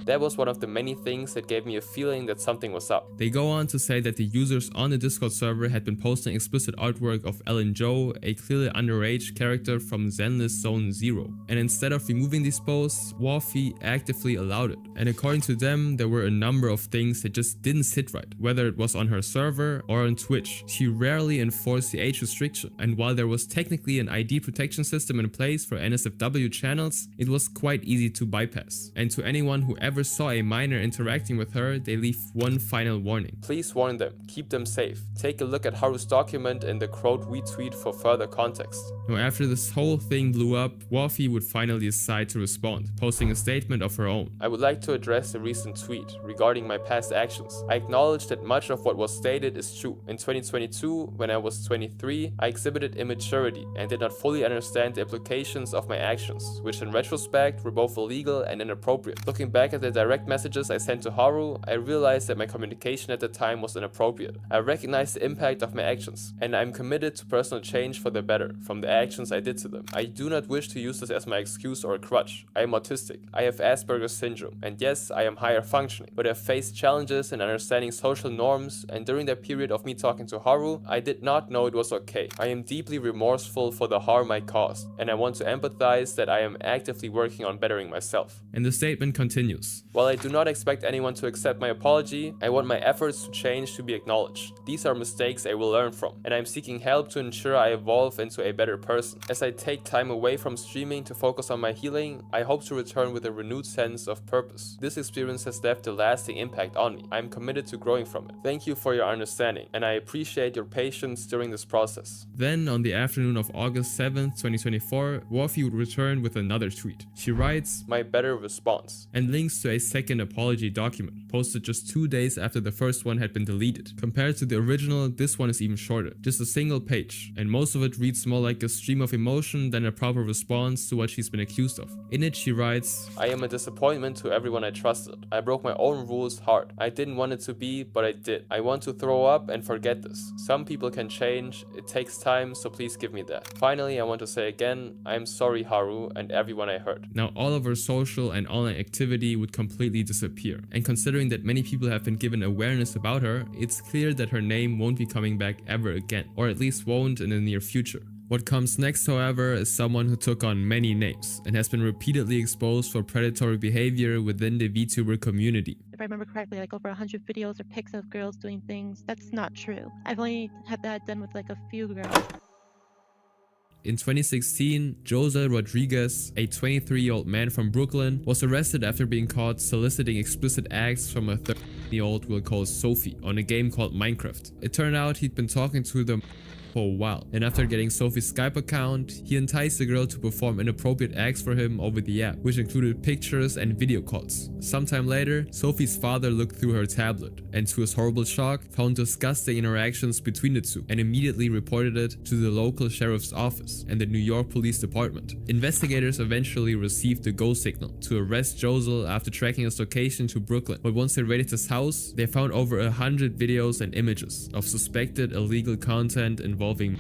Speaker 8: That was one of the many things that gave me a feeling that something was up.
Speaker 3: They go on to say that the users on the Discord server had been posting explicit artwork of Ellen Jo, a clearly underage character from Zenless Zone 0. And instead of removing these posts, Wafi actively allowed it. And according to them, there were a number of things that just didn't sit right, whether it was on her server or on Twitch. She rarely enforced the age restriction, and while there was technically an ID protection system in place for NSFW channels, it was quite easy to bypass. And to anyone who ever saw a minor interacting with her, they leave one final warning.
Speaker 8: Please warn them, keep them safe. Take a look at Haru's document and the quote retweet for further context.
Speaker 3: Now, after this whole thing blew up, Wafi would finally decide to respond, posting a statement of her own.
Speaker 8: I would like to address a recent tweet regarding my past actions. I acknowledge that much of what was stated is true. In 2022, when I was 23, I exhibited immaturity and did not fully understand the implications of my actions, which in retrospect were both illegal and inappropriate. Looking back at the direct messages I sent to Haru, I realized that my communication at the time was inappropriate. I recognize the impact of my actions, and I'm committed to personal change for the better from the actions I did to them. I do not wish to use this as my excuse or a crutch. I am autistic, I have Asperger's syndrome, and yes, I am higher functioning, but I've faced challenges in understanding social norms, and during that period of me talking to Haru, I did not know it was okay. I am deeply remorseful for the harm I caused, and I want to empathize that I am actively working on bettering myself.
Speaker 3: And the statement continues.
Speaker 8: While I do not expect anyone to accept my apology, I want my efforts to change to be acknowledged. These are mistakes I will learn from, and I'm seeking help to ensure I evolve into a better person. As I take time away from streaming to focus on my healing, I hope to return with a renewed sense of purpose. This experience has left a lasting impact on me. I am committed to growing from it. Thank you for your understanding, and I appreciate your patience during this process.
Speaker 3: Then, on the afternoon of August 7th, 2024, Wafi would return with another tweet. She writes,
Speaker 8: "My better response,"
Speaker 3: and links to a second apology document, posted just 2 days after the first one had been deleted. Compared to the original, this one is even shorter, just a single page, and most of it reads more like a stream of emotion than a proper response to what she's been accused of. In it, she writes,
Speaker 8: "I am a disappointment to everyone I trusted. I broke my own rules hard. I didn't want it to be, but I did. I want to throw up and forget this. Some people can change. It takes time, so please give me that. Finally, I want to say again, I am sorry, Haru, and everyone I hurt."
Speaker 3: Now, all of her social and online activity would completely disappear, and considering that many people have been given awareness about her, it's clear that her name won't be coming back ever again, or at least won't in the near future. What comes next, however, is someone who took on many names and has been repeatedly exposed for predatory behavior within the VTuber community.
Speaker 10: If I remember correctly, like over 100 videos or pics of girls doing things. That's not true. I've only had that done with like a few girls.
Speaker 3: In 2016, Jose Rodriguez, a 23-year-old man from Brooklyn, was arrested after being caught soliciting explicit acts from a 13-year-old we'll call Sophie on a game called Minecraft. It turned out he'd been talking to them for a while, and after getting Sophie's Skype account, he enticed the girl to perform inappropriate acts for him over the app, which included pictures and video calls. Sometime later, Sophie's father looked through her tablet, and to his horrible shock, found disgusting interactions between the two, and immediately reported it to the local sheriff's office and the New York Police Department. Investigators eventually received the go signal to arrest Josel after tracking his location to Brooklyn, but once they raided his house, they found over 100 videos and images of suspected illegal content involving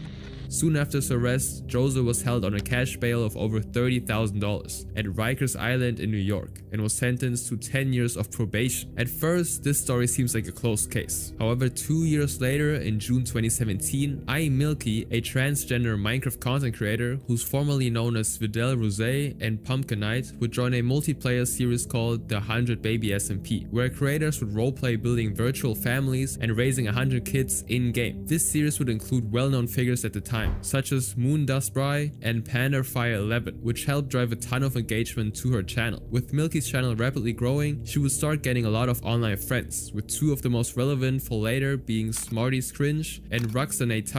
Speaker 3: Soon after his arrest, Josel was held on a cash bail of over $30,000 at Rikers Island in New York and was sentenced to 10 years of probation. At first, this story seems like a closed case. However, 2 years later, in June 2017, iMilky, a transgender Minecraft content creator who's formerly known as Vidal Rose and Pumpkinite, would join a multiplayer series called the 100 Baby SMP, where creators would roleplay building virtual families and raising 100 kids in-game. This series would include well-known figures at the time, such as Moondustbry and PandaFire11, which helped drive a ton of engagement to her channel. With Milky's channel rapidly growing, she would start getting a lot of online friends, with two of the most relevant for later being Smarty's Cringe and Neusxanity.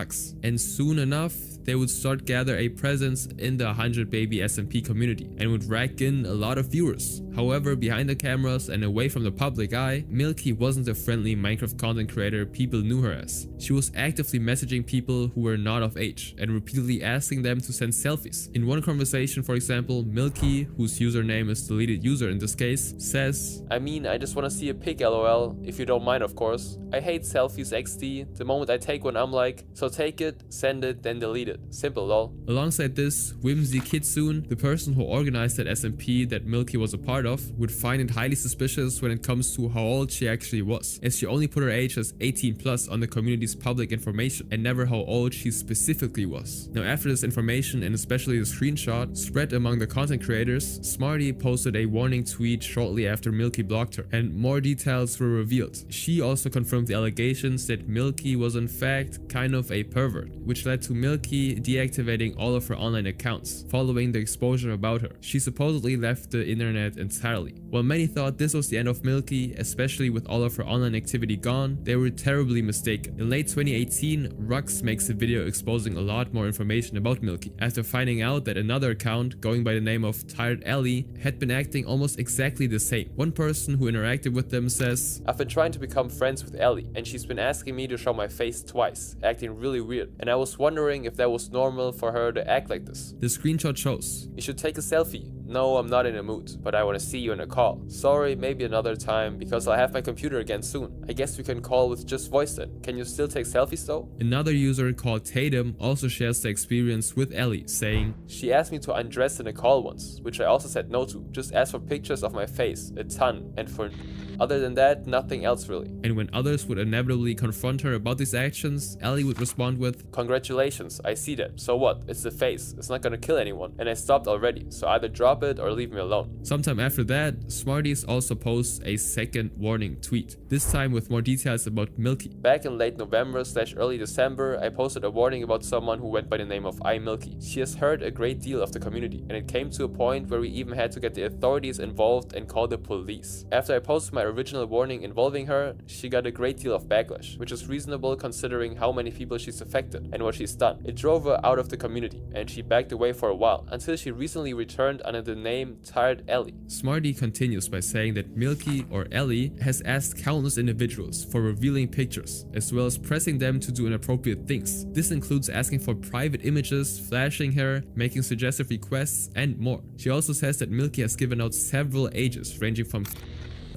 Speaker 3: And soon enough, they would start gather a presence in the 100 Baby SMP community and would rack in a lot of viewers. However, behind the cameras and away from the public eye, Milky wasn't the friendly Minecraft content creator people knew her as. She was actively messaging people who were not of age and repeatedly asking them to send selfies. In one conversation, for example, Milky, whose username is deleted user in this case, says,
Speaker 8: I mean, I just wanna see a pic lol, if you don't mind of course. I hate selfies XD, the moment I take one I'm like, so take it, send it, then delete it. Simple lol.
Speaker 3: Alongside this, Whimsy Kitsune, the person who organized that SMP that Milky was a part of, would find it highly suspicious when it comes to how old she actually was, as she only put her age as 18+ on the community's public information and never how old she specifically was. Now after this information and especially the screenshot spread among the content creators, Smarty posted a warning tweet shortly after Milky blocked her, and more details were revealed. She also confirmed the allegations that Milky was in fact kind of a pervert, which led to Milky deactivating all of her online accounts following the exposure about her. She supposedly left the internet entirely. While many thought this was the end of Milky, especially with all of her online activity gone, they were terribly mistaken. In late 2018, Rux makes a video exposing a lot more information about Milky, after finding out that another account, going by the name of Tired Ellie, had been acting almost exactly the same. One person who interacted with them says,
Speaker 8: I've been trying to become friends with Ellie, and she's been asking me to show my face twice, acting really weird, and I was wondering if that was normal for her to act like this.
Speaker 3: The screenshot shows,
Speaker 8: You should take a selfie. No, I'm not in a mood, but I want to see you in a call. Sorry, maybe another time, because I'll have my computer again soon. I guess we can call with just voice then. Can you still take selfies though?
Speaker 3: Another user called Tatum also shares the experience with Ellie, saying,
Speaker 8: She asked me to undress in a call once, which I also said no to. Just asked for pictures of my face, a ton, and for other than that, nothing else really.
Speaker 3: And when others would inevitably confront her about these actions, Ellie would respond with,
Speaker 8: Congratulations, I see that. So what? It's the face. It's not gonna kill anyone. And I stopped already, so either drop it or leave me alone.
Speaker 3: Sometime after that, Smarties also posts a second warning tweet, this time with more details about Milky.
Speaker 8: Back in late November/early December, I posted a warning about someone who went by the name of iMilky. She has hurt a great deal of the community, and it came to a point where we even had to get the authorities involved and call the police. After I posted my original warning involving her, she got a great deal of backlash, which is reasonable considering how many people she's affected and what she's done. It drove her out of the community, and she backed away for a while, until she recently returned under the name Tired Ellie.
Speaker 3: Smarty continues by saying that Milky, or Ellie, has asked countless individuals for revealing pictures, as well as pressing them to do inappropriate things. This includes asking for private images, flashing her, making suggestive requests, and more. She also says that Milky has given out several ages, ranging from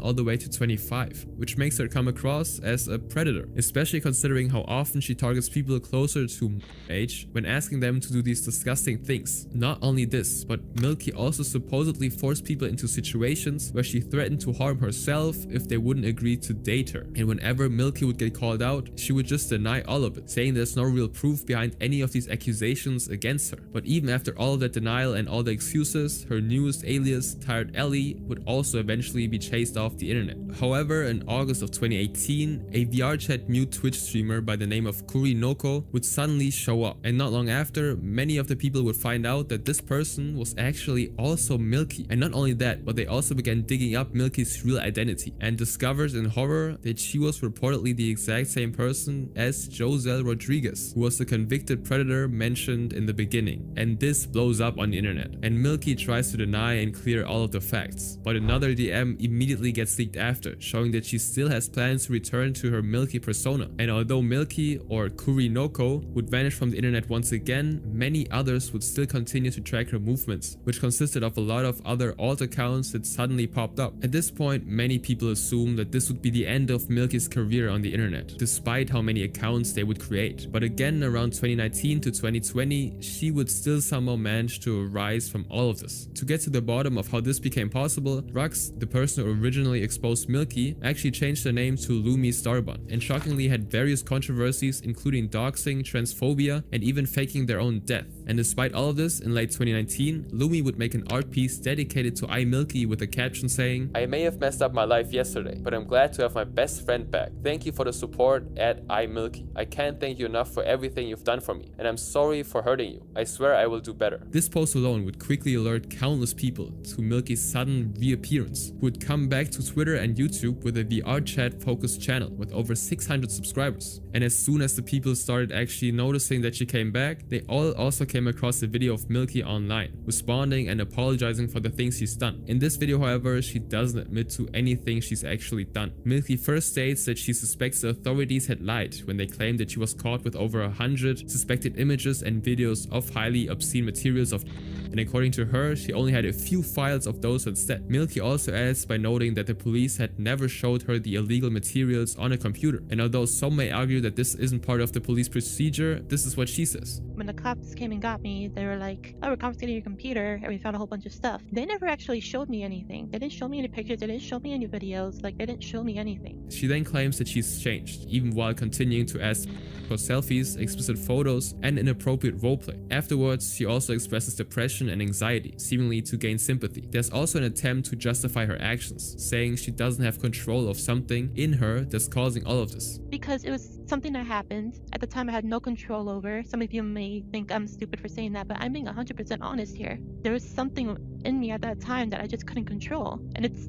Speaker 3: all the way to 25, which makes her come across as a predator, especially considering how often she targets people closer to age when asking them to do these disgusting things. Not only this, but Milky also supposedly forced people into situations where she threatened to harm herself if they wouldn't agree to date her. And whenever Milky would get called out, she would just deny all of it, saying there's no real proof behind any of these accusations against her. But even after all of that denial and all the excuses, her newest alias, Tired Ellie, would also eventually be chased off the internet. However, in August of 2018, a VR chat mute Twitch streamer by the name of Kurinoko would suddenly show up, and not long after, many of the people would find out that this person was actually also Milky. And not only that, but they also began digging up Milky's real identity and discovered in horror that she was reportedly the exact same person as Josel Rodriguez, who was the convicted predator mentioned in the beginning. And this blows up on the internet, and Milky tries to deny and clear all of the facts, but another DM immediately gets leaked after, showing that she still has plans to return to her Milky persona. And although Milky, or Kurinoko, would vanish from the internet once again, many others would still continue to track her movements, which consisted of a lot of other alt accounts that suddenly popped up. At this point, many people assumed that this would be the end of Milky's career on the internet, despite how many accounts they would create. But again, around 2019 to 2020, she would still somehow manage to rise from all of this. To get to the bottom of how this became possible, Rux, the person who originally exposed Milky, actually changed their name to Lumi Starbun, and shockingly had various controversies including doxing, transphobia, and even faking their own death. And despite all of this, in late 2019, Lumi would make an art piece dedicated to iMilky with a caption saying,
Speaker 8: "I may have messed up my life yesterday, but I'm glad to have my best friend back. Thank you for the support at iMilky. I can't thank you enough for everything you've done for me, and I'm sorry for hurting you. I swear I will do better."
Speaker 3: This post alone would quickly alert countless people to Milky's sudden reappearance, who would come back to Twitter and YouTube with a VR chat focused channel with over 600 subscribers. And as soon as the people started actually noticing that she came back, they all also came across a video of Milky online, responding and apologizing for the things she's done. In this video, however, she doesn't admit to anything she's actually done. Milky first states that she suspects the authorities had lied when they claimed that she was caught with over 100 suspected images and videos of highly obscene materials of, and according to her, she only had a few files of those instead. Milky also adds by noting that the police had never showed her the illegal materials on a computer, and although some may argue that this isn't part of the police procedure, this is what she says.
Speaker 10: When the cops came and got me, they were like, "Oh, we're confiscating your computer," and we found a whole bunch of stuff. They never actually showed me anything. They didn't show me any pictures, they didn't show me any videos, like they didn't show me anything.
Speaker 3: She then claims that she's changed, even while continuing to ask for selfies, explicit photos, and inappropriate roleplay. Afterwards, she also expresses depression and anxiety, seemingly to gain sympathy. There's also an attempt to justify her actions, saying she doesn't have control of something in her that's causing all of this.
Speaker 10: Because it was something that happened. At the time I had no control over. Some of you may think I'm stupid for saying that, but I'm being 100% honest here. There was something in me at that time that I just couldn't control. And it's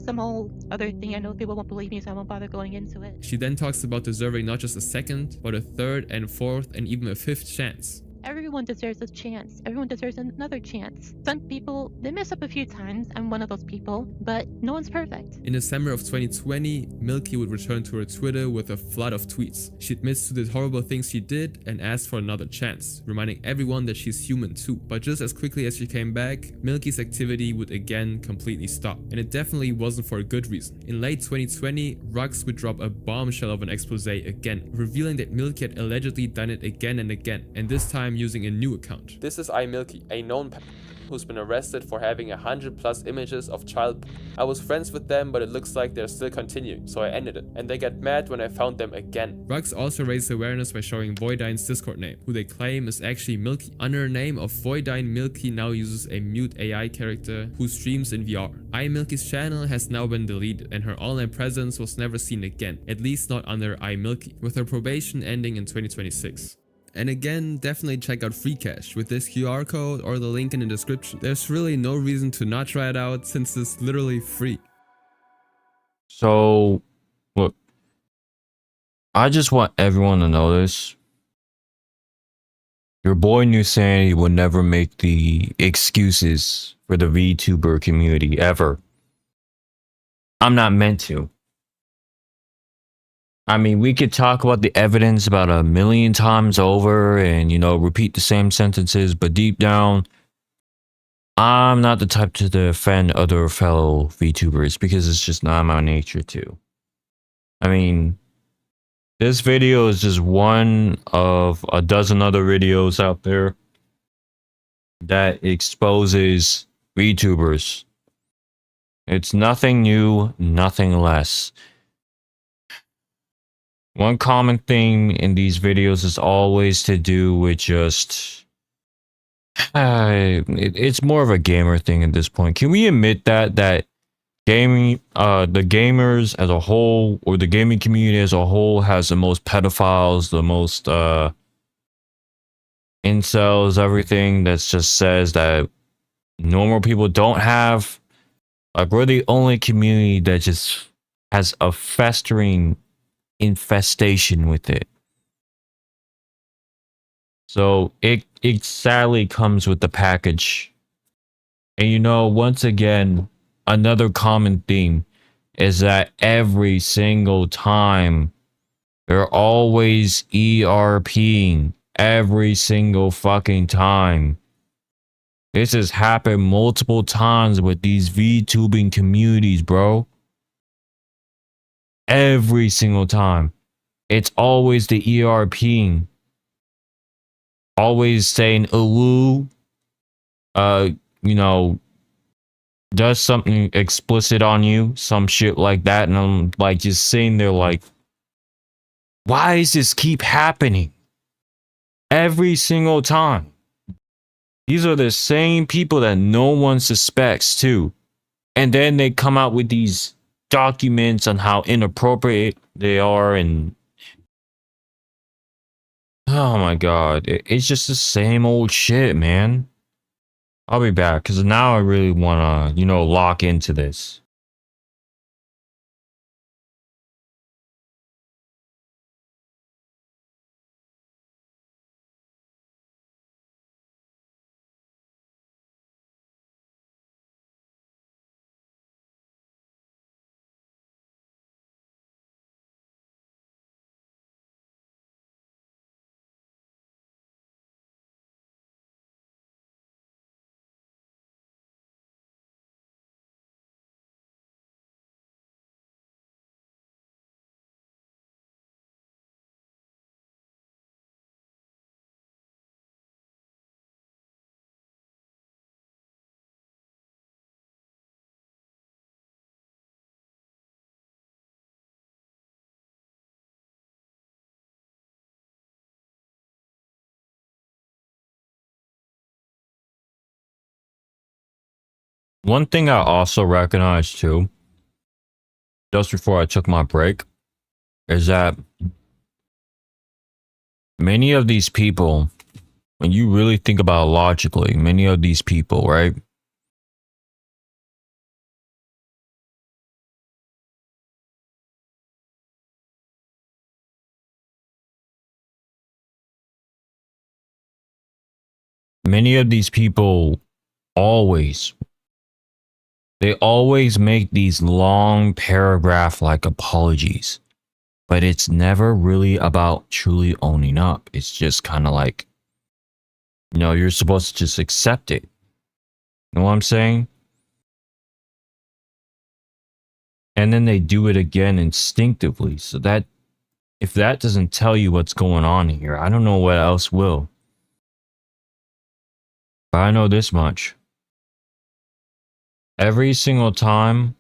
Speaker 10: some whole other thing. I know people won't believe me, so I won't bother going into it.
Speaker 3: She then talks about deserving not just a second, but a third and fourth and even a fifth chance.
Speaker 10: Everyone deserves a chance. Everyone deserves another chance. Some people, they mess up a few times. I'm one of those people, but no one's perfect.
Speaker 3: In the summer of 2020, Milky would return to her Twitter with a flood of tweets. She admits to the horrible things she did and asks for another chance, reminding everyone that she's human too. But just as quickly as she came back, Milky's activity would again completely stop. And it definitely wasn't for a good reason. In late 2020, Rux would drop a bombshell of an expose again, revealing that Milky had allegedly done it again and again, and this time using a new account.
Speaker 8: "This is iMilky, a known who's been arrested for having 100+ images of child. I was friends with them, but it looks like they're still continuing, so I ended it. And they got mad when I found them again."
Speaker 3: Rux also raised awareness by showing Voidyne's Discord name, who they claim is actually Milky. Under her name of Voidyne, Milky now uses a mute AI character who streams in VR. iMilky's channel has now been deleted, and her online presence was never seen again, at least not under iMilky, with her probation ending in 2026. And again, definitely check out Freecash with this QR code or the link in the description. There's really no reason to not try it out since it's literally free.
Speaker 4: So, look, I just want everyone to know this. Your boy Neusxanity will never make the excuses for the VTuber community, ever. I'm not meant to. I mean, we could talk about the evidence about 1,000,000 times over and, you know, repeat the same sentences, but deep down, I'm not the type to defend other fellow VTubers because it's just not my nature to. I mean, this video is just one of a dozen other videos out there that exposes VTubers. It's nothing new, nothing less. One common theme in these videos is always to do with just... it's more of a gamer thing at this point. Can we admit that gaming, the gamers as a whole, or the gaming community as a whole, has the most pedophiles, the most incels, everything that just says that normal people don't have? Like, we're the only community that just has a festering infestation with it. So it sadly comes with the package. And you know, once again, another common theme. is that every single time they're always ERPing every single fucking time. This has happened multiple times with these VTubing communities, bro. Every single time. It's always the ERPing. Always saying, ooh, you know, does something explicit on you, some shit like that. And I'm like just sitting there like, why does this keep happening? Every single time. These are the same people that no one suspects too. And then they come out with these documents on how inappropriate they are, and oh my god, it's just the same old shit, man. I'll be back because now I really want to, you know, lock into this. One thing I also recognized too, just before I took my break, is that many of these people, when you really think about it logically, many of these people, right? Many of these people they always make these long paragraph like apologies, but it's never really about truly owning up. It's just kind of like, you know, you're supposed to just accept it. You know what I'm saying? And then they do it again instinctively. So that, if that doesn't tell you what's going on here, I don't know what else will. But I know this much. Every single time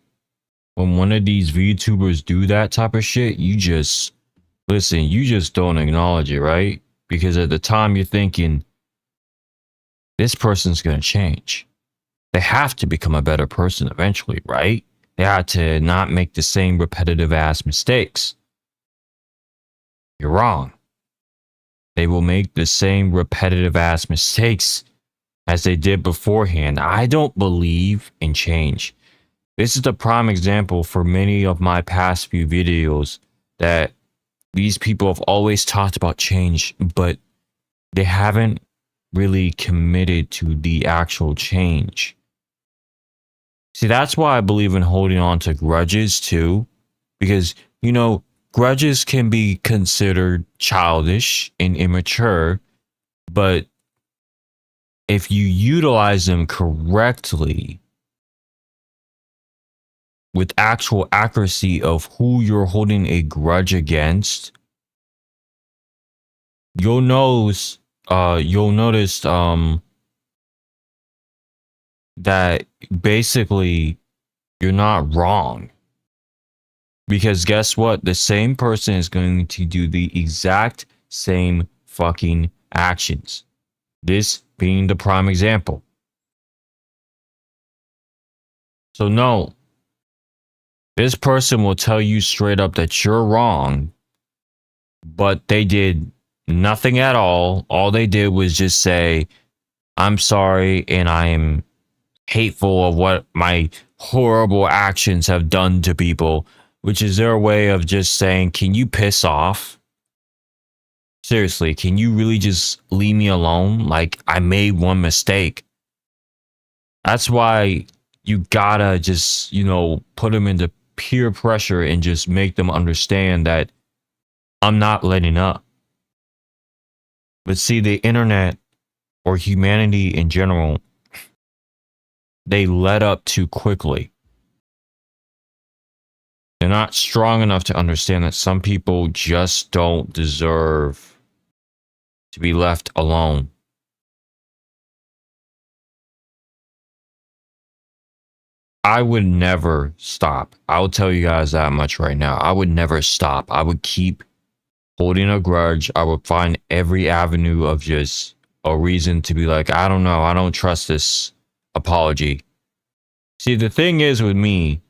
Speaker 4: when one of these VTubers do that type of shit, you just, listen, you just don't acknowledge it, right? Because at the time you're thinking, this person's gonna change. They have to become a better person eventually, right? They have to not make the same repetitive ass mistakes. You're wrong. They will make the same repetitive ass mistakes as they did beforehand. I don't believe in change. This is the prime example for many of my past few videos that these people have always talked about change, but they haven't really committed to the actual change. See, that's why I believe in holding on to grudges too, because, you know, grudges can be considered childish and immature, but if you utilize them correctly with actual accuracy of who you're holding a grudge against, you'll notice that basically you're not wrong. Because guess what? The same person is going to do the exact same fucking actions. This being the prime example. So no, this person will tell you straight up that you're wrong, but they did nothing at all. All they did was just say, I'm sorry and I am hateful of what my horrible actions have done to people, which is their way of just saying, can you piss off? Seriously, can you really just leave me alone? Like, I made one mistake. That's why you gotta just, you know, put them into peer pressure and just make them understand that I'm not letting up. But see, the internet or humanity in general, they let up too quickly. They're not strong enough to understand that some people just don't deserve to be left alone. I would never stop. I'll tell you guys that much right now. I would never stop. I would keep holding a grudge. I would find every avenue of just a reason to be like, I don't know. I don't trust this apology. See, the thing is with me,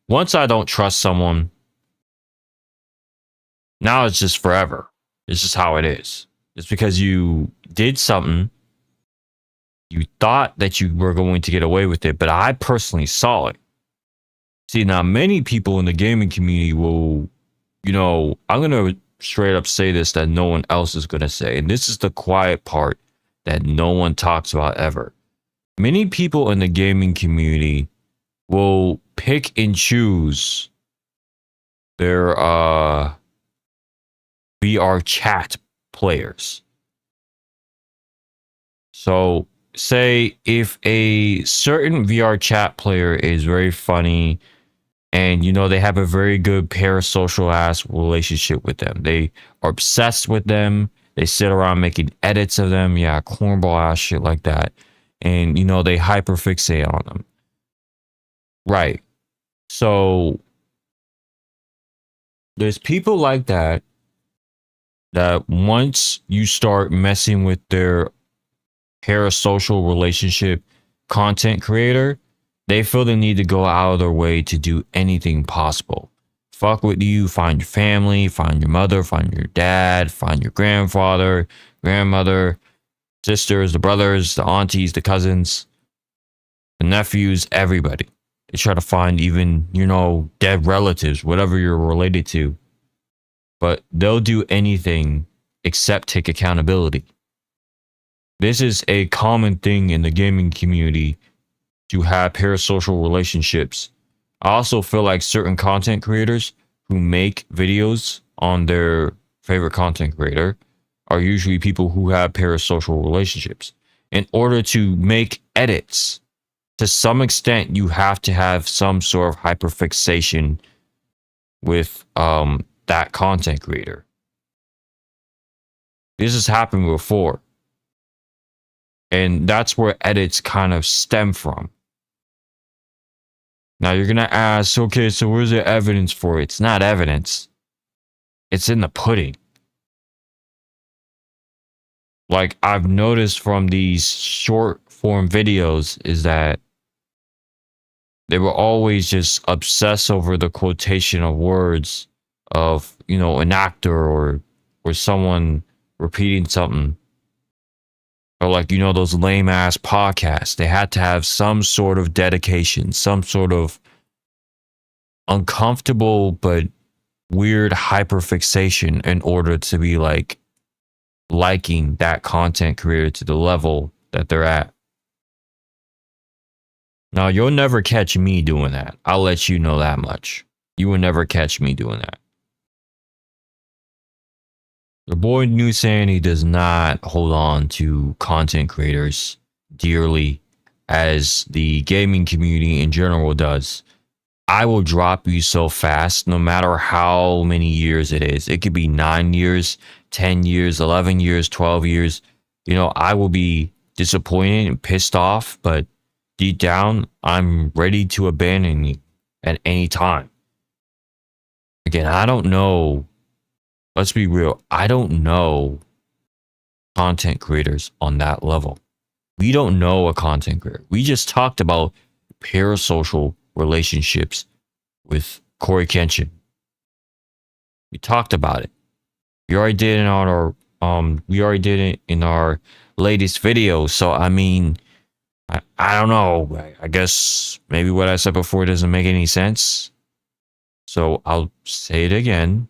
Speaker 4: once I don't trust someone, now it's just forever. It's just how it is. It's because you did something. You thought that you were going to get away with it, but I personally saw it. See, now many people in the gaming community will, you know, I'm going to straight up say this that no one else is going to say. And this is the quiet part that no one talks about ever. Many people in the gaming community will pick and choose their VR chat players. So say if a certain VR chat player is very funny and, you know, they have a very good parasocial ass relationship with them. They are obsessed with them. They sit around making edits of them. Yeah, cornball ass shit like that. And, you know, they hyperfixate on them. Right. So there's people like that, that once you start messing with their parasocial relationship content creator, they feel the need to go out of their way to do anything possible. Fuck with you, find your family, find your mother, find your dad, find your grandfather, grandmother, sisters, the brothers, the aunties, the cousins, the nephews, everybody. They try to find even, you know, dead relatives, whatever you're related to. But they'll do anything except take accountability. This is a common thing in the gaming community to have parasocial relationships. I also feel like certain content creators who make videos on their favorite content creator are usually people who have parasocial relationships. In order to make edits, to some extent, you have to have some sort of hyperfixation with that content creator. This has happened before. And that's where edits kind of stem from. Now you're going to ask, okay, so where's the evidence for it? It's not evidence. It's in the pudding. Like I've noticed from these short form videos is that they will always just obsess over the quotation of words of, you know, an actor or someone repeating something. Or like, you know, those lame ass podcasts. They had to have some sort of dedication, some sort of uncomfortable but weird hyperfixation in order to be like liking that content creator to the level that they're at. Now, you'll never catch me doing that. I'll let you know that much. You will never catch me doing that. The boy Neusxanity does not hold on to content creators dearly as the gaming community in general does. I will drop you so fast, no matter how many years it is. It could be 9 years, 10 years, 11 years, 12 years. You know, I will be disappointed and pissed off, but deep down, I'm ready to abandon you at any time. Again, I don't know. Let's be real. I don't know content creators on that level. We don't know a content creator. We just talked about parasocial relationships with Corey Kenshin. We talked about it. We already did it in our latest video. So I mean, I don't know. I guess maybe what I said before doesn't make any sense. So I'll say it again.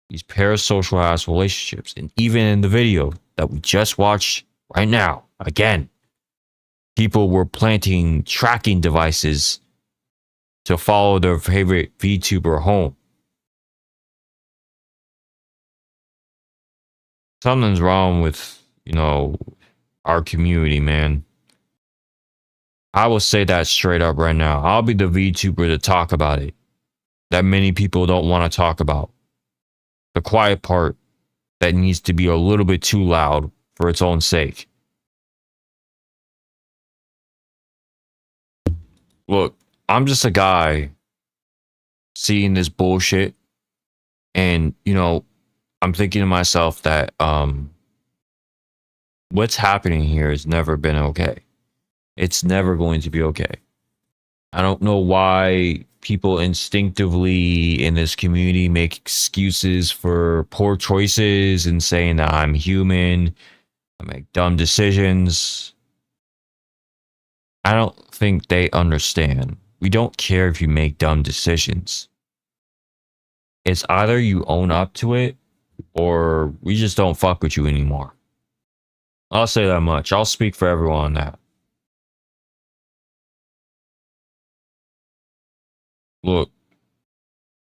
Speaker 4: These parasocial ass relationships, and even in the video that we just watched right now, again, people were planting tracking devices to follow their favorite VTuber home. Something's wrong with, our community, man. I will say that straight up right now. I'll be the VTuber to talk about it. That many people don't want to talk about. The quiet part that needs to be a little bit too loud for its own sake. Look, I'm just a guy seeing this bullshit, and I'm thinking to myself that what's happening here has never been okay. It's never going to be okay. I don't know why people instinctively in this community make excuses for poor choices and saying that I'm human, I make dumb decisions. I don't think they understand. We don't care if you make dumb decisions. It's either you own up to it or we just don't fuck with you anymore. I'll say that much. I'll speak for everyone on that. Look,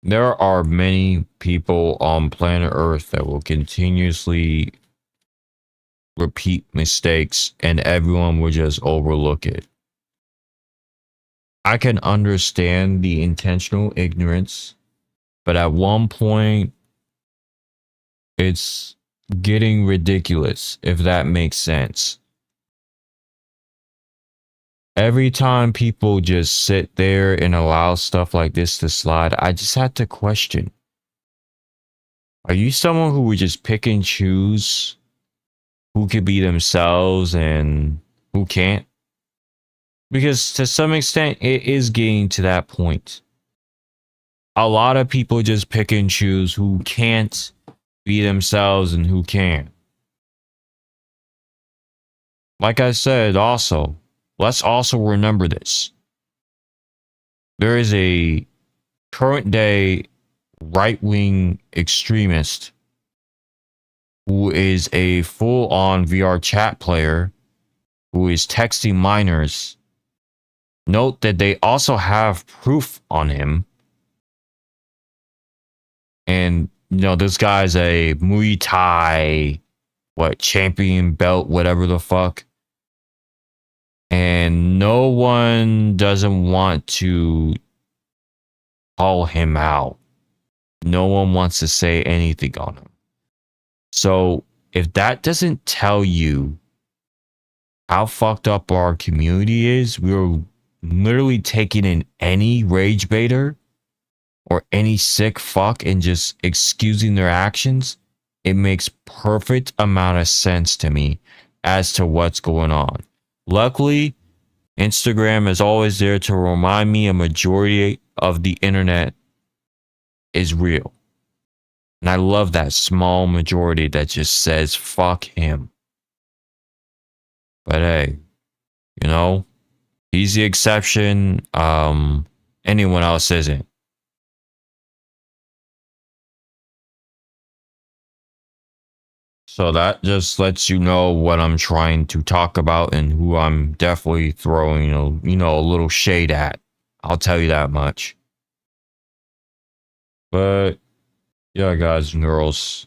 Speaker 4: there are many people on planet Earth that will continuously repeat mistakes and everyone will just overlook it. I can understand the intentional ignorance, but at one point, it's getting ridiculous, if that makes sense. Every time people just sit there and allow stuff like this to slide, I just had to question. Are you someone who would just pick and choose who could be themselves and who can't? Because to some extent, it is getting to that point. A lot of people just pick and choose who can't be themselves and who can. Like I said, also, let's also remember this. There is a current day right-wing extremist who is a full-on VR chat player who is texting minors. Note that they also have proof on him. And, this guy's a Muay Thai, champion belt, whatever the fuck. And no one doesn't want to call him out. No one wants to say anything on him. So if that doesn't tell you how fucked up our community is, we're literally taking in any rage baiter or any sick fuck and just excusing their actions. It makes perfect amount of sense to me as to what's going on. Luckily, Instagram is always there to remind me a majority of the internet is real. And I love that small majority that just says, fuck him. But hey, he's the exception. Anyone else isn't. So that just lets you know what I'm trying to talk about and who I'm definitely throwing, a little shade at. I'll tell you that much. But yeah, guys and girls,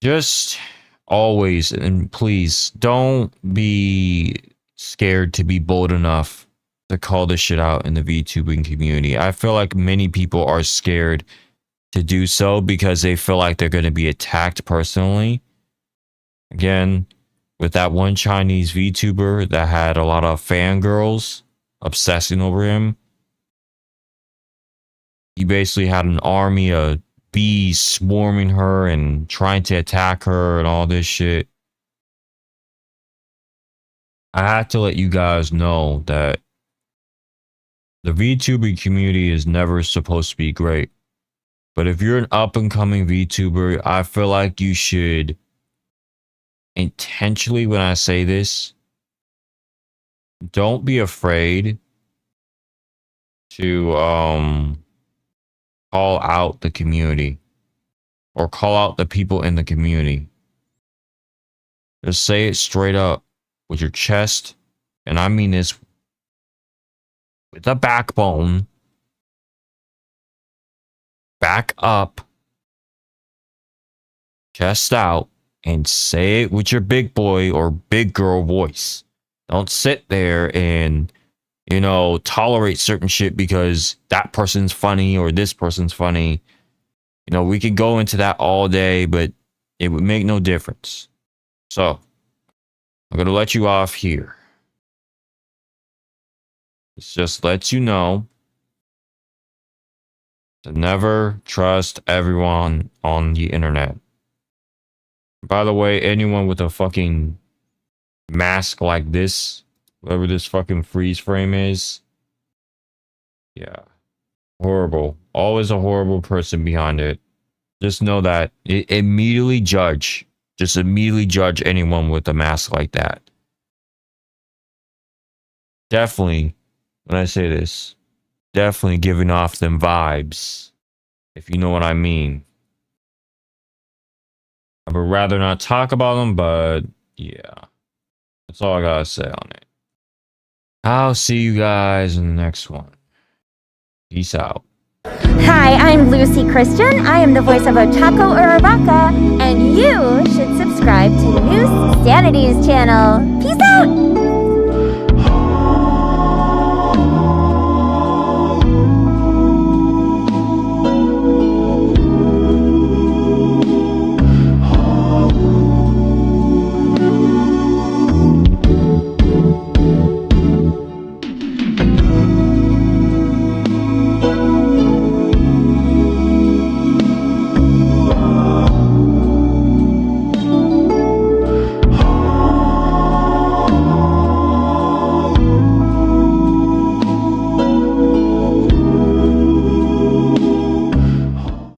Speaker 4: just always and please don't be scared to be bold enough to call this shit out in the VTubing community. I feel like many people are scared to do so because they feel like they're going to be attacked personally. Again, with that one Chinese VTuber that had a lot of fangirls obsessing over him, he basically had an army of bees swarming her and trying to attack her and all this shit. I had to let you guys know that the VTuber community is never supposed to be great. But if you're an up-and-coming VTuber, I feel like you should intentionally, when I say this, don't be afraid to call out the community or call out the people in the community. Just say it straight up with your chest, and I mean this with a backbone, back up, chest out, and say it with your big boy or big girl voice. Don't sit there and, you know, tolerate certain shit because that person's funny or this person's funny. You know, we could go into that all day, but it would make no difference. So, I'm going to let you off here. This just lets you know to never trust everyone on the internet. By the way, anyone with a fucking mask like this, whatever this fucking freeze frame is, yeah, horrible. Always a horrible person behind it. Just know that. Immediately judge. Just immediately judge anyone with a mask like that. Definitely, when I say this, definitely giving off them vibes, if you know what I mean. I would rather not talk about them, but yeah. That's all I gotta say on it. I'll see you guys in the next one. Peace out.
Speaker 11: Hi, I'm Lucy Christian. I am the voice of Ochako Uraraka, and you should subscribe to Neusxanity's channel. Peace out!